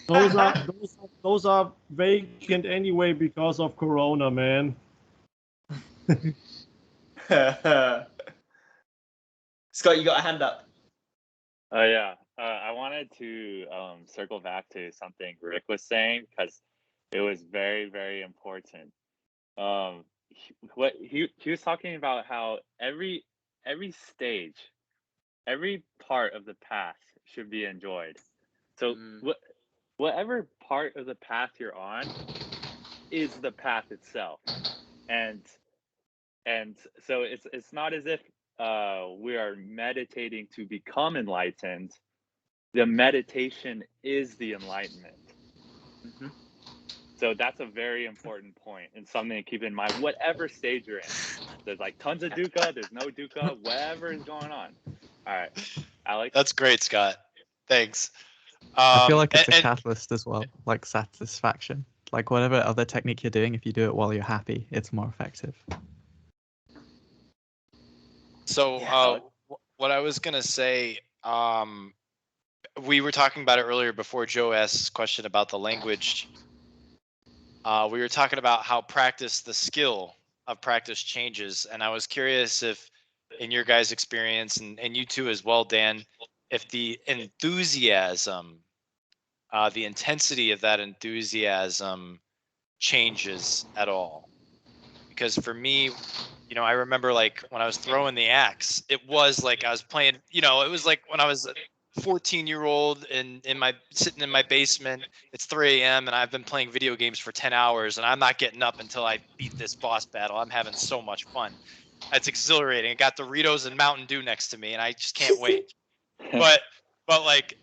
Those are vacant anyway because of Corona, man. Scott, you got a hand up. Oh yeah, I wanted to circle back to something Rick was saying because it was very, very important. What he was talking about how every stage, every part of the path should be enjoyed. So whatever part of the path you're on is the path itself, and so it's not as if we are meditating to become enlightened. The meditation is the enlightenment. Mm-hmm. So that's a very important point and something to keep in mind. Whatever stage you're in, there's like tons of dukkha, there's no dukkha, whatever is going on. All right, Alex. That's great, Scott. Thanks. I feel like it's a catalyst as well, like satisfaction. Like whatever other technique you're doing, if you do it while you're happy, it's more effective. So what I was gonna say, we were talking about it earlier before Joe asked this question about the language. We were talking about how the skill of practice changes, and I was curious if, in your guys' experience, and you too as well, Dan, if the enthusiasm, the intensity of that enthusiasm changes at all. Because for me, I remember like when I was throwing the axe, it was like I was playing, it was like when I was a 14-year-old sitting in my basement. It's 3 a.m. and I've been playing video games for 10 hours and I'm not getting up until I beat this boss battle. I'm having so much fun. It's exhilarating. I got Doritos and Mountain Dew next to me and I just can't wait. But like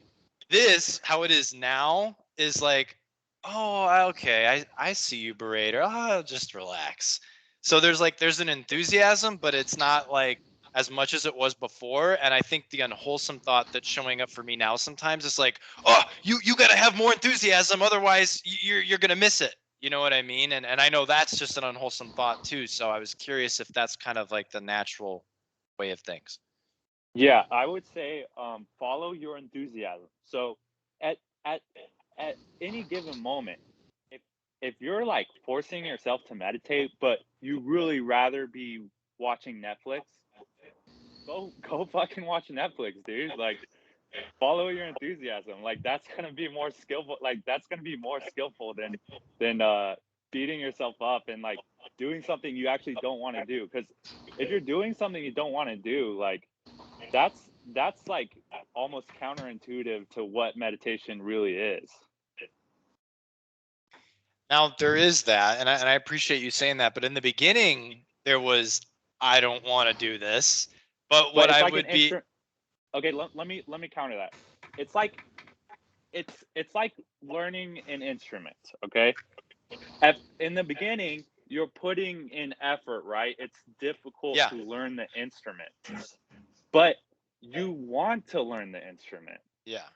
this, how it is now is like, oh, okay, I see you, berater. I'll just relax. So there's an enthusiasm, but it's not like as much as it was before. And I think the unwholesome thought that's showing up for me now sometimes is like, oh, you gotta have more enthusiasm, otherwise you're gonna miss it. You know what I mean? And I know that's just an unwholesome thought too. So I was curious if that's kind of like the natural way of things. Yeah, I would say follow your enthusiasm. So at any given moment, if you're like forcing yourself to meditate, but you really rather be watching Netflix, go fucking watch Netflix, dude. Like follow your enthusiasm. Like that's gonna be more skillful. Like that's gonna be more skillful than beating yourself up and like doing something you actually don't want to do. Because if you're doing something you don't want to do, like that's like almost counterintuitive to what meditation really is. Now there is that, and I appreciate you saying that. But in the beginning, there was I don't want to do this. But what I would be okay. Let me counter that. It's like learning an instrument. Okay, in the beginning, you're putting in effort, right? It's difficult to learn the instrument, but you want to learn the instrument. Yeah.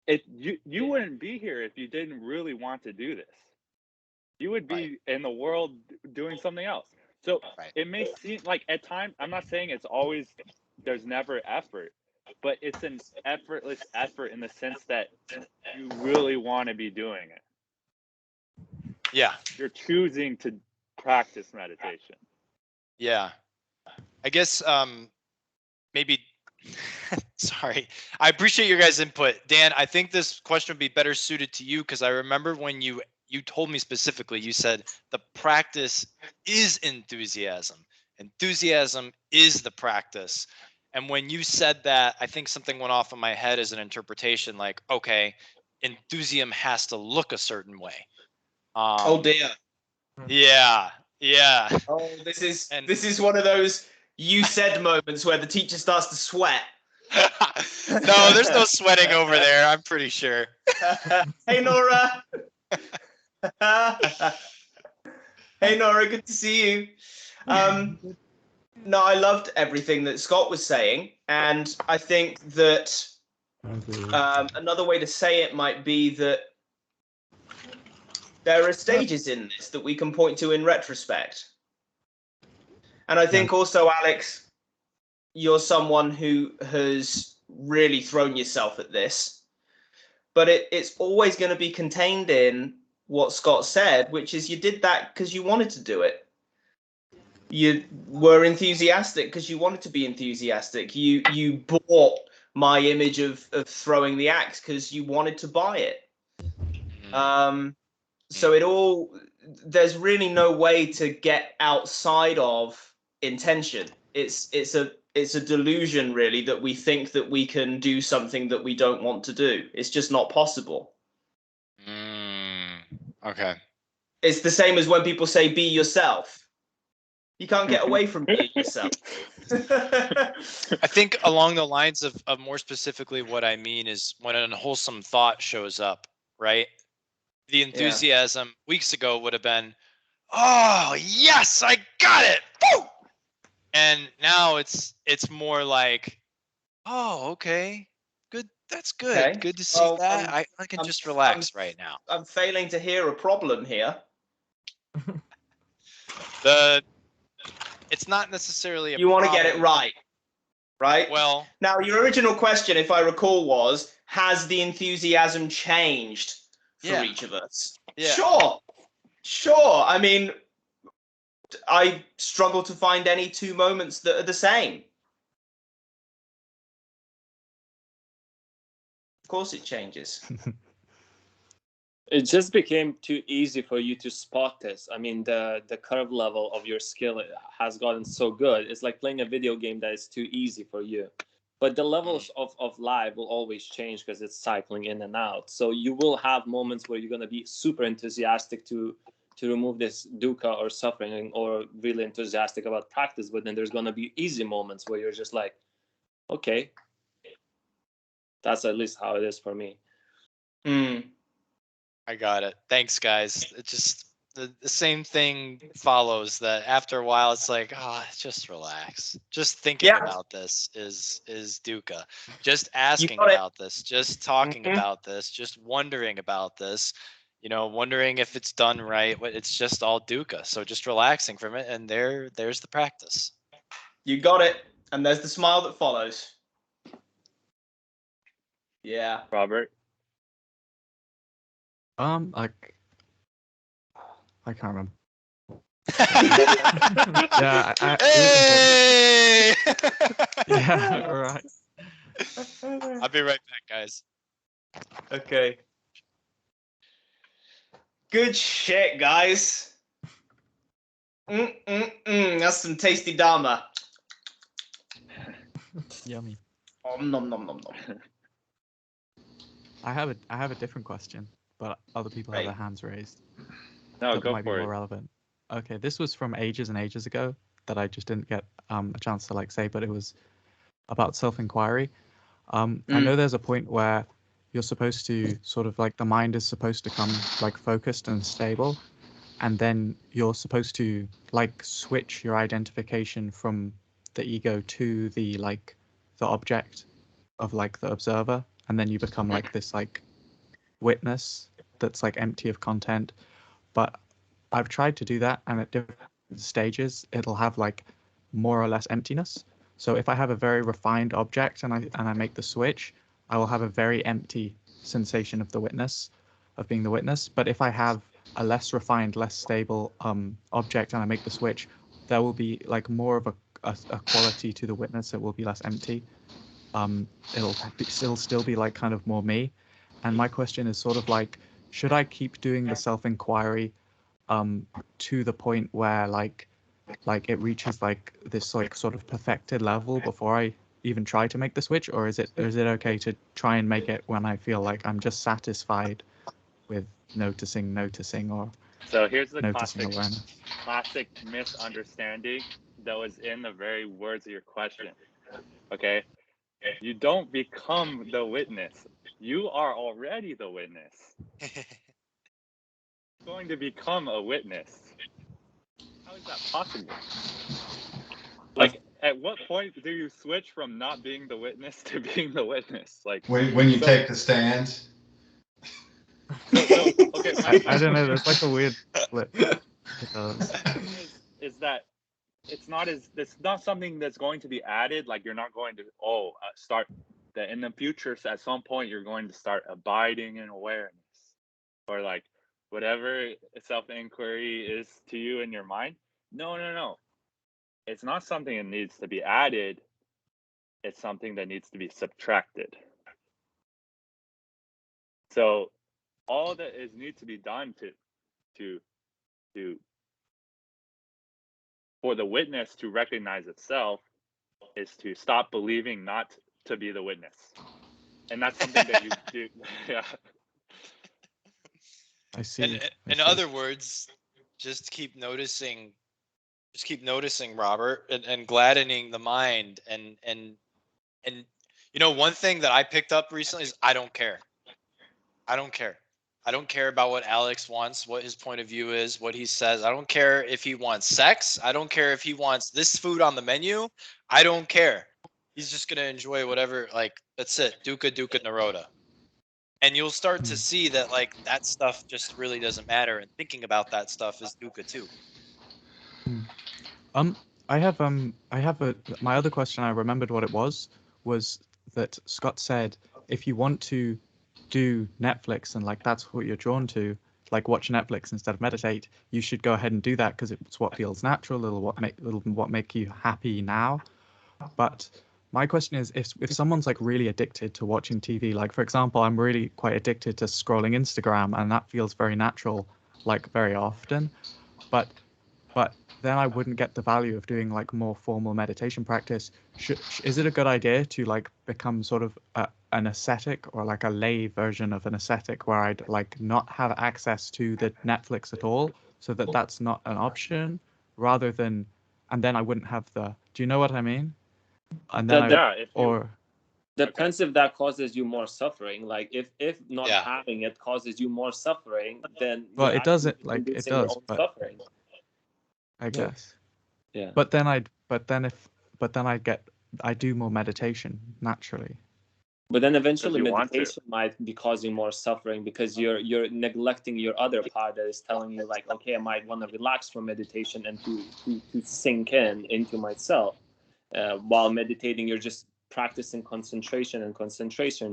You wouldn't be here if you didn't really want to do this. You would be in the world doing something else. So it may seem like at times, I'm not saying it's always, there's never effort, but it's an effortless effort in the sense that you really want to be doing it. Yeah. You're choosing to practice meditation. Yeah. I guess maybe sorry. I appreciate your guys' input. Dan, I think this question would be better suited to you because I remember when you told me specifically, you said the practice is enthusiasm. Enthusiasm is the practice. And when you said that, I think something went off in my head as an interpretation like, okay, enthusiasm has to look a certain way. Oh dear. Yeah. Yeah. Oh, this is one of those you said moments where the teacher starts to sweat. No, there's no sweating over there. I'm pretty sure. Hey, Nora. Hey Nora, good to see you. No, I loved everything that Scott was saying, and I think that another way to say it might be that there are stages in this that we can point to in retrospect. And I think also, Alex, you're someone who has really thrown yourself at this, but it's always going to be contained in what Scott said, which is you did that because you wanted to do it. You were enthusiastic because you wanted to be enthusiastic. You bought my image of throwing the axe because you wanted to buy it. So there's really no way to get outside of intention. It's a delusion, really, that we think that we can do something that we don't want to do. It's just not possible. Okay. It's the same as when people say be yourself. You can't get away from being yourself. I think along the lines of more specifically what I mean is when an unwholesome thought shows up, right? The enthusiasm weeks ago would have been, oh, yes, I got it. Woo! And now it's more like, oh, okay. Good. That's good. Okay. Good to see that. I can just relax right now. I'm failing to hear a problem here. It's not necessarily a You want to problem. get it right, right? Well, now your original question, if I recall, was, has the enthusiasm changed for each of us? Yeah. Sure. I mean, I struggle to find any two moments that are the same. Of course it changes. It just became too easy for you to spot this. I mean, the curve level of your skill has gotten so good. It's like playing a video game that is too easy for you. But the levels of life will always change because it's cycling in and out. So you will have moments where you're going to be super enthusiastic to remove this dukkha or suffering, or really enthusiastic about practice. But then there's going to be easy moments where you're just like, okay. That's at least how it is for me. I got it. Thanks, guys. It just the same thing follows that after a while it's like, just relax. Just thinking about this is dukkha. Just asking about this, just talking about this, just wondering about this, wondering if it's done right. It's just all dukkha. So just relaxing from it, and there's the practice. You got it. And there's the smile that follows. Yeah. Robert? I can't remember. Hey! Yeah, right. I'll be right back, guys. Okay. Good shit, guys. That's some tasty Dhamma. Yummy. Nom nom nom nom. I have a different question, but other people have their hands raised. No, that go might for be it. more relevant. Okay, this was from ages and ages ago that I just didn't get a chance to say, but it was about self-inquiry. I know there's a point where you're supposed to sort of the mind is supposed to come focused and stable, and then you're supposed to switch your identification from the ego to the object of the observer, and then you become this witness that's empty of content. But I've tried to do that, and at different stages it'll have more or less emptiness. So if I have a very refined object and I make the switch, I will have a very empty sensation of being the witness. But if I have a less refined, less stable object and I make the switch, there will be more of a quality to the witness. It will be less empty. It'll still be kind of more me. And my question is sort of should I keep doing the self-inquiry to the point where it reaches this sort of perfected level before I even try to make the switch, or is it okay to try and make it when I feel I'm just satisfied with noticing or so here's the noticing awareness? Classic misunderstanding that was in the very words of your question. Okay, you don't become the witness. You are already the witness. You're going to become a witness. How is that possible? Like, at what point do you switch from not being the witness to being the witness? Like, when you take the stand. so okay, I don't know. There's like a weird split. Is that it's not something that's going to be added. Like, you're not going to start that in the future. At some point, you're going to start abiding in awareness, or like whatever self-inquiry is to you in your mind. No. It's not something that needs to be added. It's something that needs to be subtracted. So all that needs to be done to for the witness to recognize itself is to stop believing not to be the witness. And that's something that you do. Yeah. I see. In other words, just keep noticing, Robert, and gladdening the mind, and you know, one thing that I picked up recently is I don't care. I don't care about what Alex wants, what his point of view is, what he says. I don't care if he wants sex. I don't care if he wants this food on the menu. I don't care. He's just gonna enjoy whatever. Like, that's it. Dukkha Nirodha. And you'll start to see that, like, that stuff just really doesn't matter, and thinking about that stuff is dukkha too. I have my other question. I remembered what it was that Scott said, if you want to do Netflix and like that's what you're drawn to, like watch Netflix instead of meditate, you should go ahead and do that because it's what feels natural, it'll what make you happy now. But my question is, if someone's like really addicted to watching TV, like for example, I'm really quite addicted to scrolling Instagram, and that feels very natural, like very often, but then I wouldn't get the value of doing like more formal meditation practice. Is it a good idea to like become sort of an ascetic, or like a lay version of an ascetic, where I'd like not have access to the Netflix at all, so that that's not an option, rather than, and then I wouldn't have the, do you know what I mean? And then depends if that causes you more suffering. Like if not having it causes you more suffering, then well, it doesn't, like it does, but suffering, I guess. Yeah. But then I do more meditation naturally. But then eventually meditation might be causing more suffering, because you're neglecting your other part that is telling you like, okay, I might want to relax from meditation and to sink into myself. While meditating, you're just practicing concentration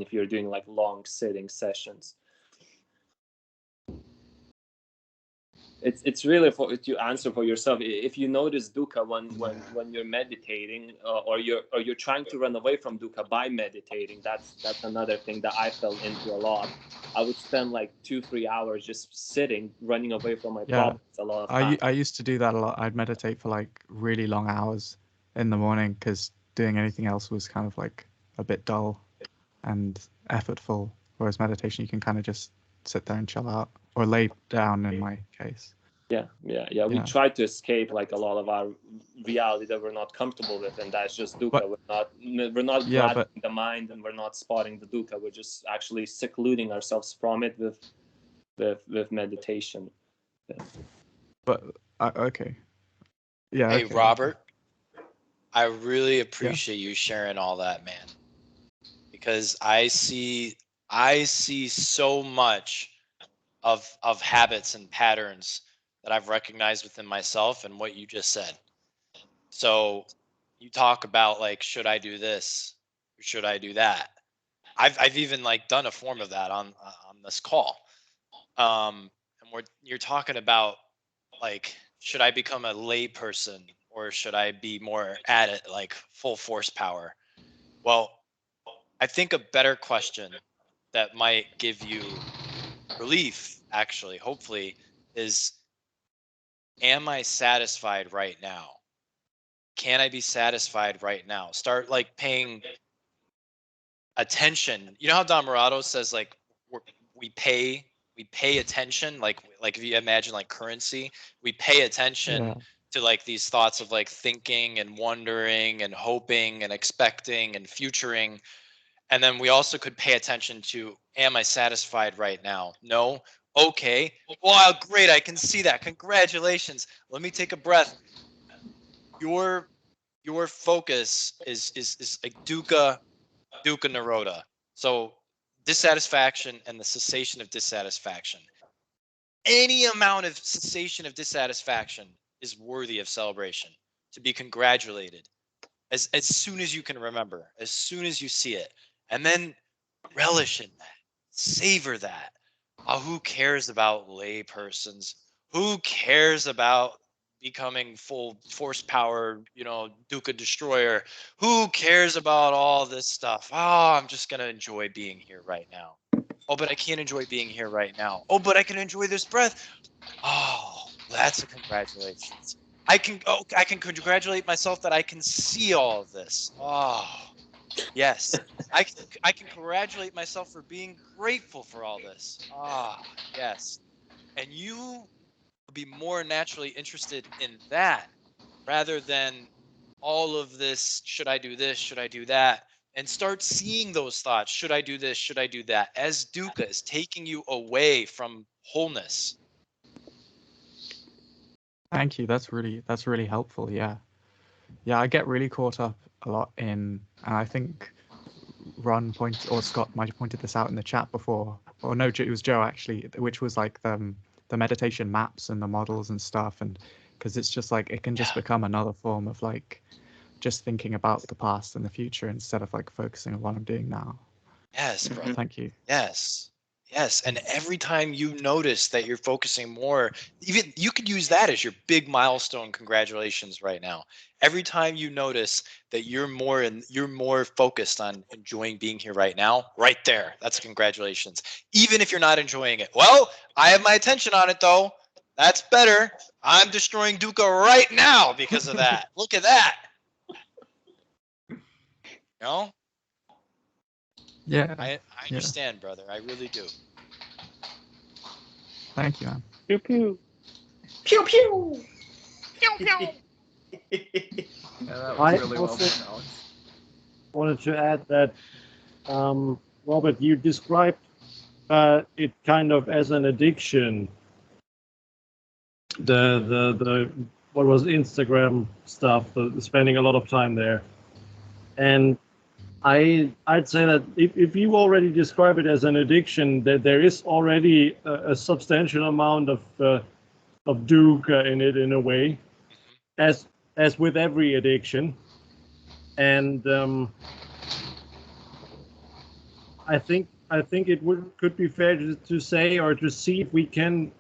if you're doing like long sitting sessions. It's really to answer for yourself. If you notice dukkha when you're meditating, or you're trying to run away from dukkha by meditating, that's another thing that I fell into a lot. I would spend like 2-3 hours just sitting, running away from my problems a lot of times. I used to do that a lot. I'd meditate for like really long hours in the morning, because doing anything else was kind of like a bit dull and effortful, whereas meditation you can kind of just sit there and chill out, or lay down in my case. Yeah. We try to escape like a lot of our reality that we're not comfortable with, and that's just dukkha. We're not gladdening the mind, and we're not spotting the dukkha. We're just actually secluding ourselves from it with meditation. But okay. Yeah. Hey, okay. Robert, I really appreciate you sharing all that, man, because I see so much of habits and patterns that I've recognized within myself and what you just said. So you talk about like, should I do this? Or should I do that? I've even like done a form of that on this call. And you're talking about like, should I become a lay person, or should I be more at it, like full force power? Well, I think a better question that might give you relief, actually, hopefully, is, am I satisfied right now? Can I be satisfied right now? Start like paying attention. You know how Dhamma says like we pay attention, like if you imagine like currency, we pay attention to like these thoughts of like thinking and wondering and hoping and expecting and futuring. And then we also could pay attention to, am I satisfied right now? No, Okay. Wow, great. I can see that. Congratulations. Let me take a breath. Your focus is like dukkha nirodha. So dissatisfaction and the cessation of dissatisfaction. Any amount of cessation of dissatisfaction is worthy of celebration, to be congratulated as soon as you can remember, as soon as you see it, and then relish in that, savor that. Who cares about lay persons? Who cares about becoming full force power, dukkha destroyer? Who cares about all this stuff? Oh, I'm just gonna enjoy being here right now. Oh, but I can't enjoy being here right now. Oh, but I can enjoy this breath. Oh, that's a congratulations. I can congratulate myself that I can see all of this. Oh, yes. I can congratulate myself for being grateful for all this. Ah, yes. And you will be more naturally interested in that rather than all of this, should I do this, should I do that? And start seeing those thoughts, should I do this, should I do that, as dukkha is taking you away from wholeness. Thank you. That's really helpful. Yeah. I get really caught up a lot in, and I think Scott might have pointed this out in the chat before, or no, it was Joe actually, which was like the meditation maps and the models and stuff, and because it's just like it can just become another form of like just thinking about the past and the future instead of like focusing on what I'm doing now. Yes, brother. Thank you. Yes. And every time you notice that you're focusing more, even you could use that as your big milestone congratulations right now. Every time you notice that you're more focused on enjoying being here right now, right there, that's congratulations. Even if you're not enjoying it. Well, I have my attention on it though. That's better. I'm destroying dukkha right now because of that. Look at that. Yeah. I understand, brother. I really do. Thank you, man. Pew pew. Pew pew. Pew pew. Yeah, that I was really well also- put, Alex. Wanted to add that, Robert, you described it kind of as an addiction. The what was Instagram stuff, spending a lot of time there, and I'd say that if you already describe it as an addiction, that there is already a substantial amount of dukkha in it, in a way, as with every addiction, and I think it could be fair to say, or to see if we can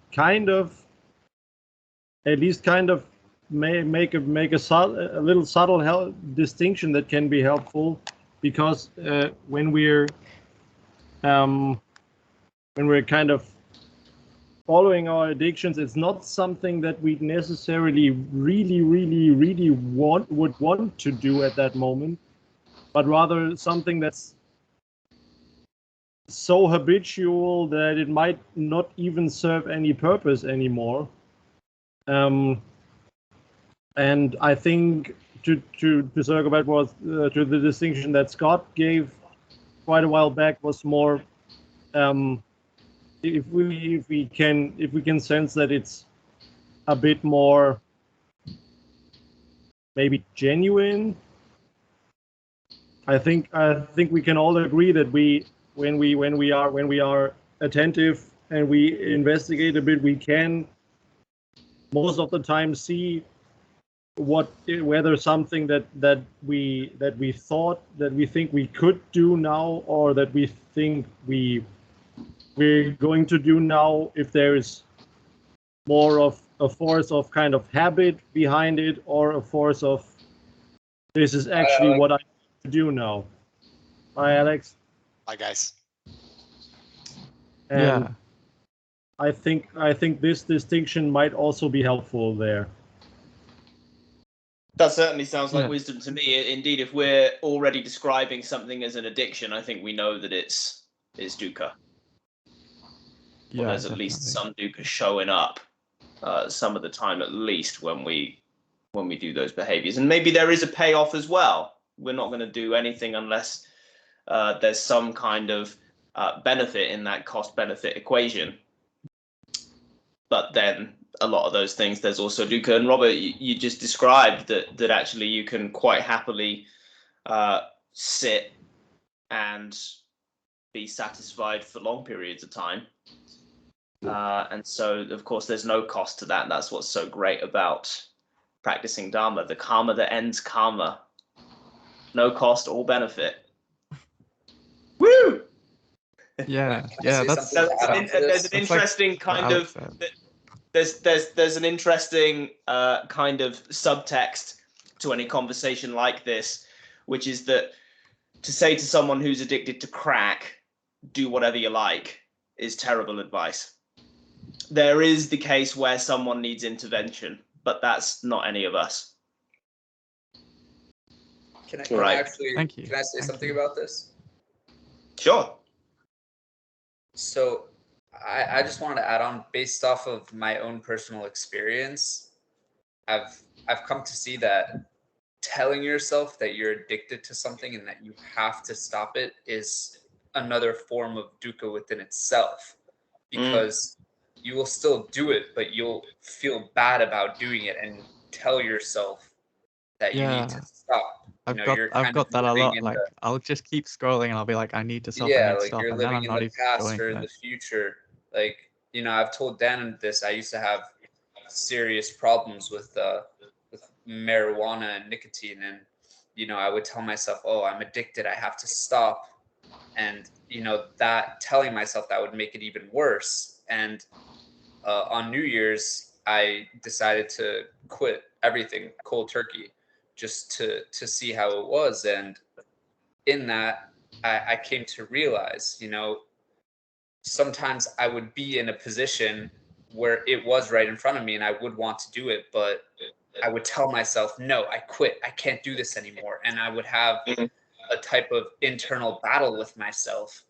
at least make a little subtle distinction that can be helpful, because when we're kind of following our addictions, it's not something that we necessarily really would want to do at that moment, but rather something that's so habitual that it might not even serve any purpose anymore. And I think to circle back to the distinction that Scott gave quite a while back was more, if we can sense that it's a bit more maybe genuine. I think we can all agree that when we are attentive and we investigate a bit, we can most of the time see whether something that we thought that we think we could do now, or that we think we're going to do now, if there is more of a force of kind of habit behind it, or a force of this is actually what I do now. Hi, Alex. Hi, guys. And Yeah. I think this distinction might also be helpful there. That certainly sounds like Yeah. wisdom to me. Indeed, if we're already describing something as an addiction, I think we know that it's dukkha. Yeah, Or there's at least some dukkha showing up some of the time, at least, when we do those behaviors. And maybe there is a payoff as well. We're not going to do anything unless there's some kind of benefit in that cost-benefit equation. but then a lot of those things, there's also dukkha. And Robert, you just described that actually you can quite happily sit and be satisfied for long periods of time. And so, of course, there's no cost to that. And that's what's so great about practicing Dhamma, the karma that ends karma. No cost or benefit. Woo! Yeah, Can I say that's something to add on to There's this? an That's like interesting what kind Alex of said. there's an interesting kind of subtext to any conversation like this, which is that to say to someone who's addicted to crack, do whatever you like, is terrible advice. There is the case where someone needs intervention, but that's not any of us. Can I Right. actually? Thank you. Can I say Thank something you. about this? Sure. So I just wanted to add on, based off of my own personal experience, I've come to see that telling yourself that you're addicted to something and that you have to stop it is another form of dukkha within itself, because you will still do it, but you'll feel bad about doing it and tell yourself that you need to stop. I've You're got kind of that a living lot. in Like the, I'll just keep scrolling and I'll be like, I need to stop, I yeah, need to like stop, you're and then living I'm in not the even past doing or in it. the future. Like, I've told Dan this. I used to have serious problems with marijuana and nicotine, and I would tell myself, oh, I'm addicted, I have to stop. And that telling myself that would make it even worse. And on New Year's, I decided to quit everything cold turkey, just to see how it was. And in that, I came to realize, sometimes I would be in a position where it was right in front of me and I would want to do it, but I would tell myself, no, I quit, I can't do this anymore. And I would have a type of internal battle with myself.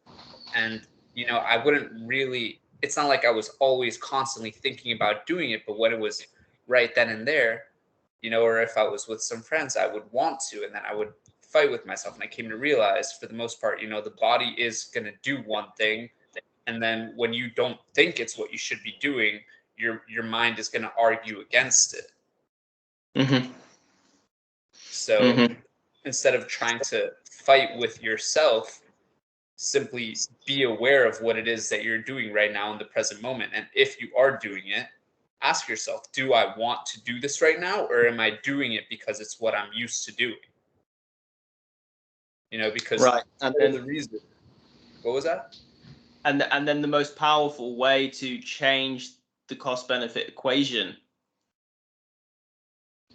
And I wouldn't really, it's not like I was always constantly thinking about doing it, but when it was right then and there, or if I was with some friends, I would want to, and then I would fight with myself. And I came to realize, for the most part, the body is going to do one thing, and then when you don't think it's what you should be doing, your mind is going to argue against it. Mm-hmm. So instead of trying to fight with yourself, simply be aware of what it is that you're doing right now in the present moment. And if you are doing it, ask yourself, do I want to do this right now, or am I doing it because it's what I'm used to doing? Because right. And then the reason. What was that? And then the most powerful way to change the cost-benefit equation,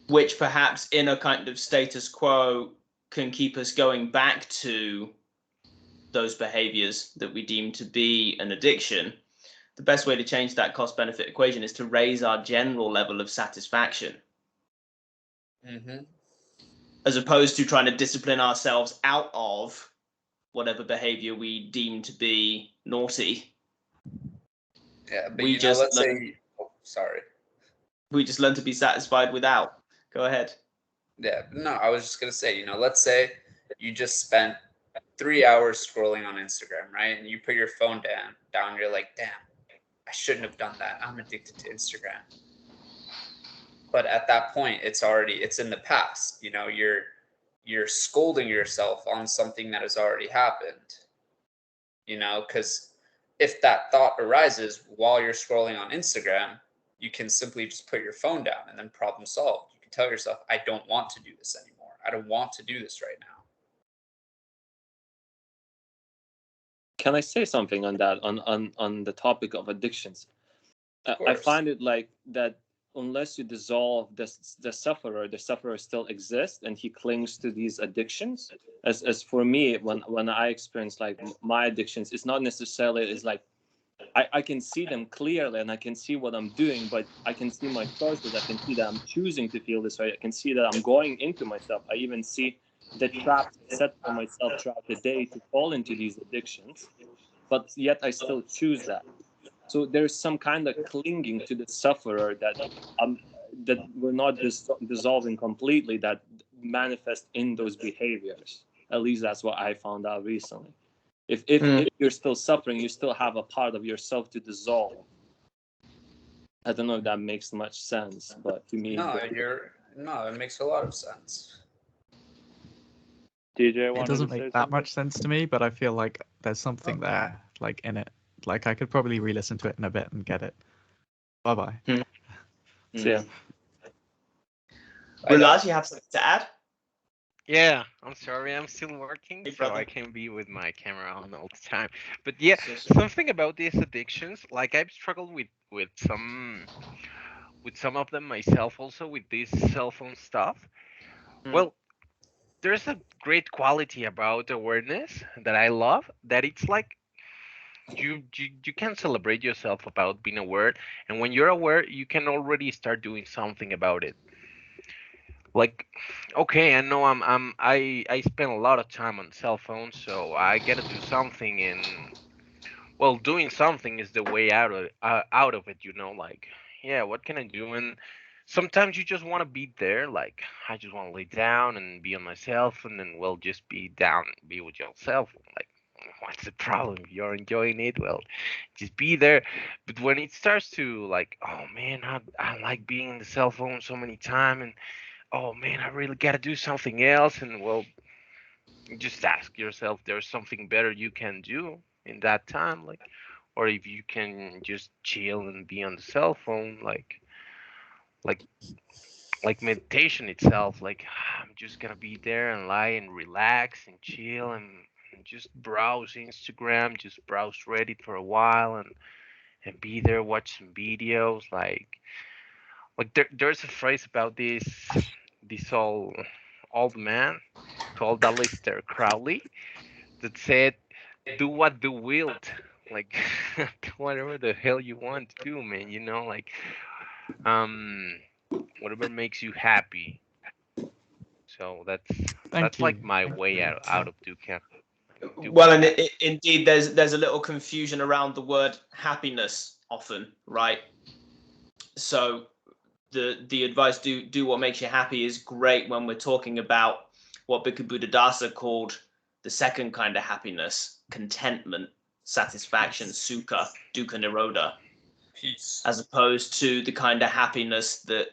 which perhaps in a kind of status quo can keep us going back to those behaviors that we deem to be an addiction, the best way to change that cost-benefit equation is to raise our general level of satisfaction. As opposed to trying to discipline ourselves out of whatever behavior we deem to be naughty. Yeah, but we just learn, sorry. We just learn to be satisfied without. Go ahead. Yeah, no, I was just gonna say, let's say you just spent 3 hours scrolling on Instagram, right? And you put your phone down, you're like, damn, I shouldn't have done that. I'm addicted to Instagram. But at that point, it's in the past. You're scolding yourself on something that has already happened. Because if that thought arises while you're scrolling on Instagram, you can simply just put your phone down and then problem solved. You can tell yourself, I don't want to do this anymore. I don't want to do this right now. Can I say something on that, on the topic of addictions? I find it like that unless you dissolve the sufferer still exists and he clings to these addictions. As for me, when I experience like my addictions, it's not necessarily, it's like I can see them clearly and I can see what I'm doing, but I can see my choices. I can see that I'm choosing to feel this way. I can see that I'm going into myself. I even see the traps set for myself throughout the day to fall into these addictions, but yet I still choose that. So there's some kind of clinging to the sufferer that we're not dissolving completely, that manifest in those behaviors. At least that's what I found out recently. If you're still suffering, you still have a part of yourself to dissolve. I don't know if that makes much sense, but to me, No, it makes a lot of sense. DJ It wanted doesn't to say make that something? much sense to me, but I feel like there's something there, like in it. Like I could probably re-listen to it in a bit and get it. Bye bye. so yeah. Rulaj, you have something to add? Yeah, I'm sorry, I'm still working, Hey, so brother. I can't be with my camera on all the time. But yeah, Sure. something about these addictions, like I've struggled with some of them myself also with this cell phone stuff. Mm. Well, there's a great quality about awareness that I love, that it's like you can celebrate yourself about being aware, and when you're aware, you can already start doing something about it. Like, okay, I know I spend a lot of time on cell phones, so I gotta do something, and well, doing something is the way out of it, you know. Like, yeah, what can I do? And sometimes you just want to be there. Like, I just want to lay down and be on myself, and then well, just be down, be with yourself. Like, what's the problem? If you're enjoying it, well, just be there. But when it starts to like, oh man, I like being in the cell phone so many times, and oh man, I really got to do something else. And well, just ask yourself, there's something better you can do in that time, like, or if you can just chill and be on the cell phone, like, like meditation itself. Like, I'm just gonna be there and lie and relax and chill and just browse Instagram, just browse Reddit for a while and be there, watch some videos, like there's a phrase about this old man called Aleister Crowley that said, "Do what thou wilt." Like, do whatever the hell you want to do, man. You know, like, um, whatever makes you happy. So that's You. like my way out of Dukan. Well, and indeed, there's a little confusion around the word happiness often, right? So the advice, do what makes you happy, is great when we're talking about what Bhikkhu Buddhadasa called the second kind of happiness: contentment, satisfaction, sukha, dukkha nirodha, Peace. as opposed to the kind of happiness that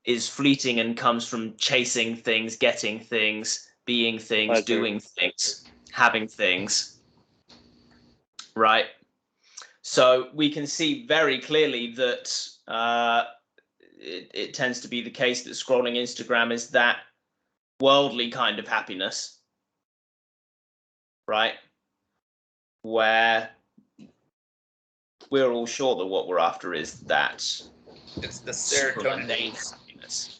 is fleeting and comes from chasing things, getting things, being things, Pleasure. doing things, having things, right? So we can see very clearly that it tends to be the case that scrolling Instagram is that worldly kind of happiness, right? Where we're all sure that what we're after is that It's the mundane serotonin, happiness,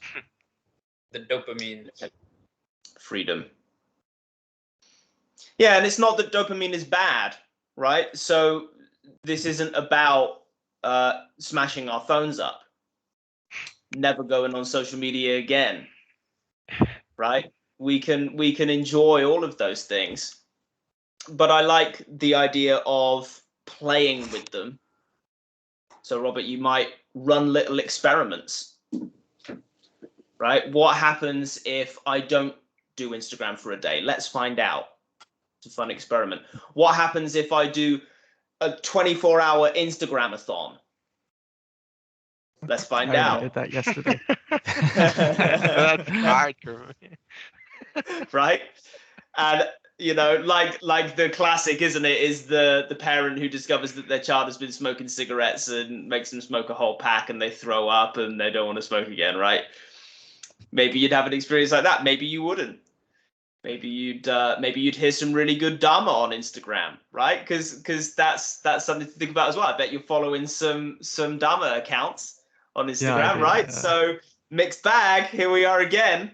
the dopamine. freedom. Yeah, and it's not that dopamine is bad, right? So this isn't about smashing our phones up, never going on social media again, right? We can enjoy all of those things, but I like the idea of playing with them. So Robert, you might run little experiments, right? What happens if I don't do Instagram for a day? Let's find out. It's a fun experiment. What happens if I do a 24-hour Instagram-a-thon? Let's find I out. did that yesterday. That's hard for me. Right? And you know, like the classic, isn't it? Is the parent who discovers that their child has been smoking cigarettes and makes them smoke a whole pack, and they throw up and they don't want to smoke again, right? Maybe you'd have an experience like that. Maybe you wouldn't. Maybe you'd hear some really good Dhamma on Instagram, right? Because that's something to think about as well. I bet you're following some Dhamma accounts on Instagram, do, right? yeah. So mixed bag. Here we are again,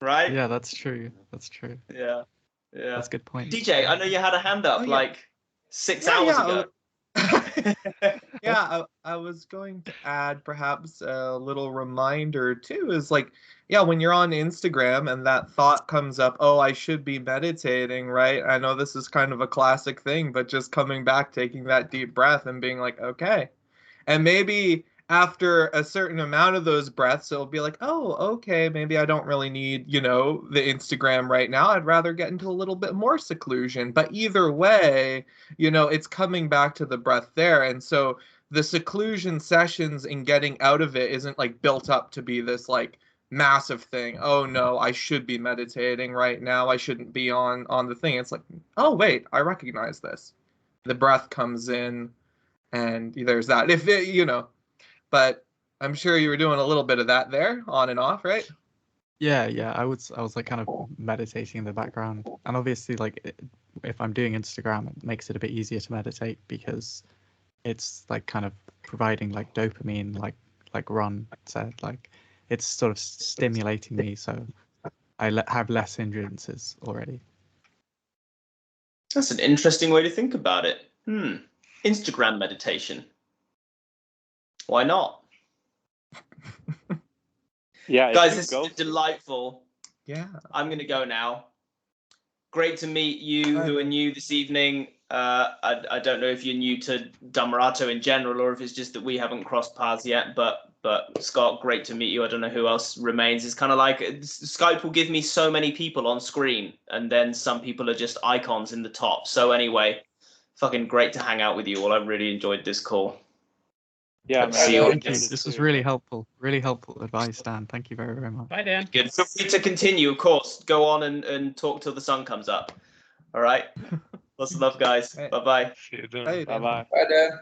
right? Yeah, that's true. That's true. Yeah. That's a good point. DJ, I know you had a hand up Oh, yeah. like 6 hours ago. Yeah, I was going to add perhaps a little reminder too, is like, yeah, when you're on Instagram and that thought comes up, oh, I should be meditating, right? I know this is kind of a classic thing, but just coming back, taking that deep breath and being like, okay. And maybe after a certain amount of those breaths, it'll be like, oh, okay, maybe I don't really need, the Instagram right now. I'd rather get into a little bit more seclusion. But either way, it's coming back to the breath there. And so the seclusion sessions and getting out of it isn't like built up to be this like massive thing. Oh no, I should be meditating right now. I shouldn't be on the thing. It's like, oh wait, I recognize this. The breath comes in, and there's that. If it, you know, but I'm sure you were doing a little bit of that there, on and off, right? Yeah. I was like kind of meditating in the background, and obviously like if I'm doing Instagram, it makes it a bit easier to meditate because it's like kind of providing like dopamine, like Ron said, like it's sort of stimulating me, so I have less hindrances already. That's an interesting way to think about it. Instagram meditation. Why not? Yeah, guys, this is delightful. Yeah. I'm going to go now. Great to meet you who are new this evening. I don't know if you're new to Dhammarato in general or if it's just that we haven't crossed paths yet, but Scott, great to meet you. I don't know who else remains. It's kind of like Skype will give me so many people on screen, and then some people are just icons in the top. So anyway, fucking great to hang out with you all. I really enjoyed this call. Yeah, man. See you Thank you. This was really helpful advice, Dan. Thank you very, very much. Bye, Dan. Good. Feel free to continue, of course. Go on and talk till the sun comes up. All right. Lots of love, guys. Bye-bye. See you then. Hey, Bye bye. Bye, Dan.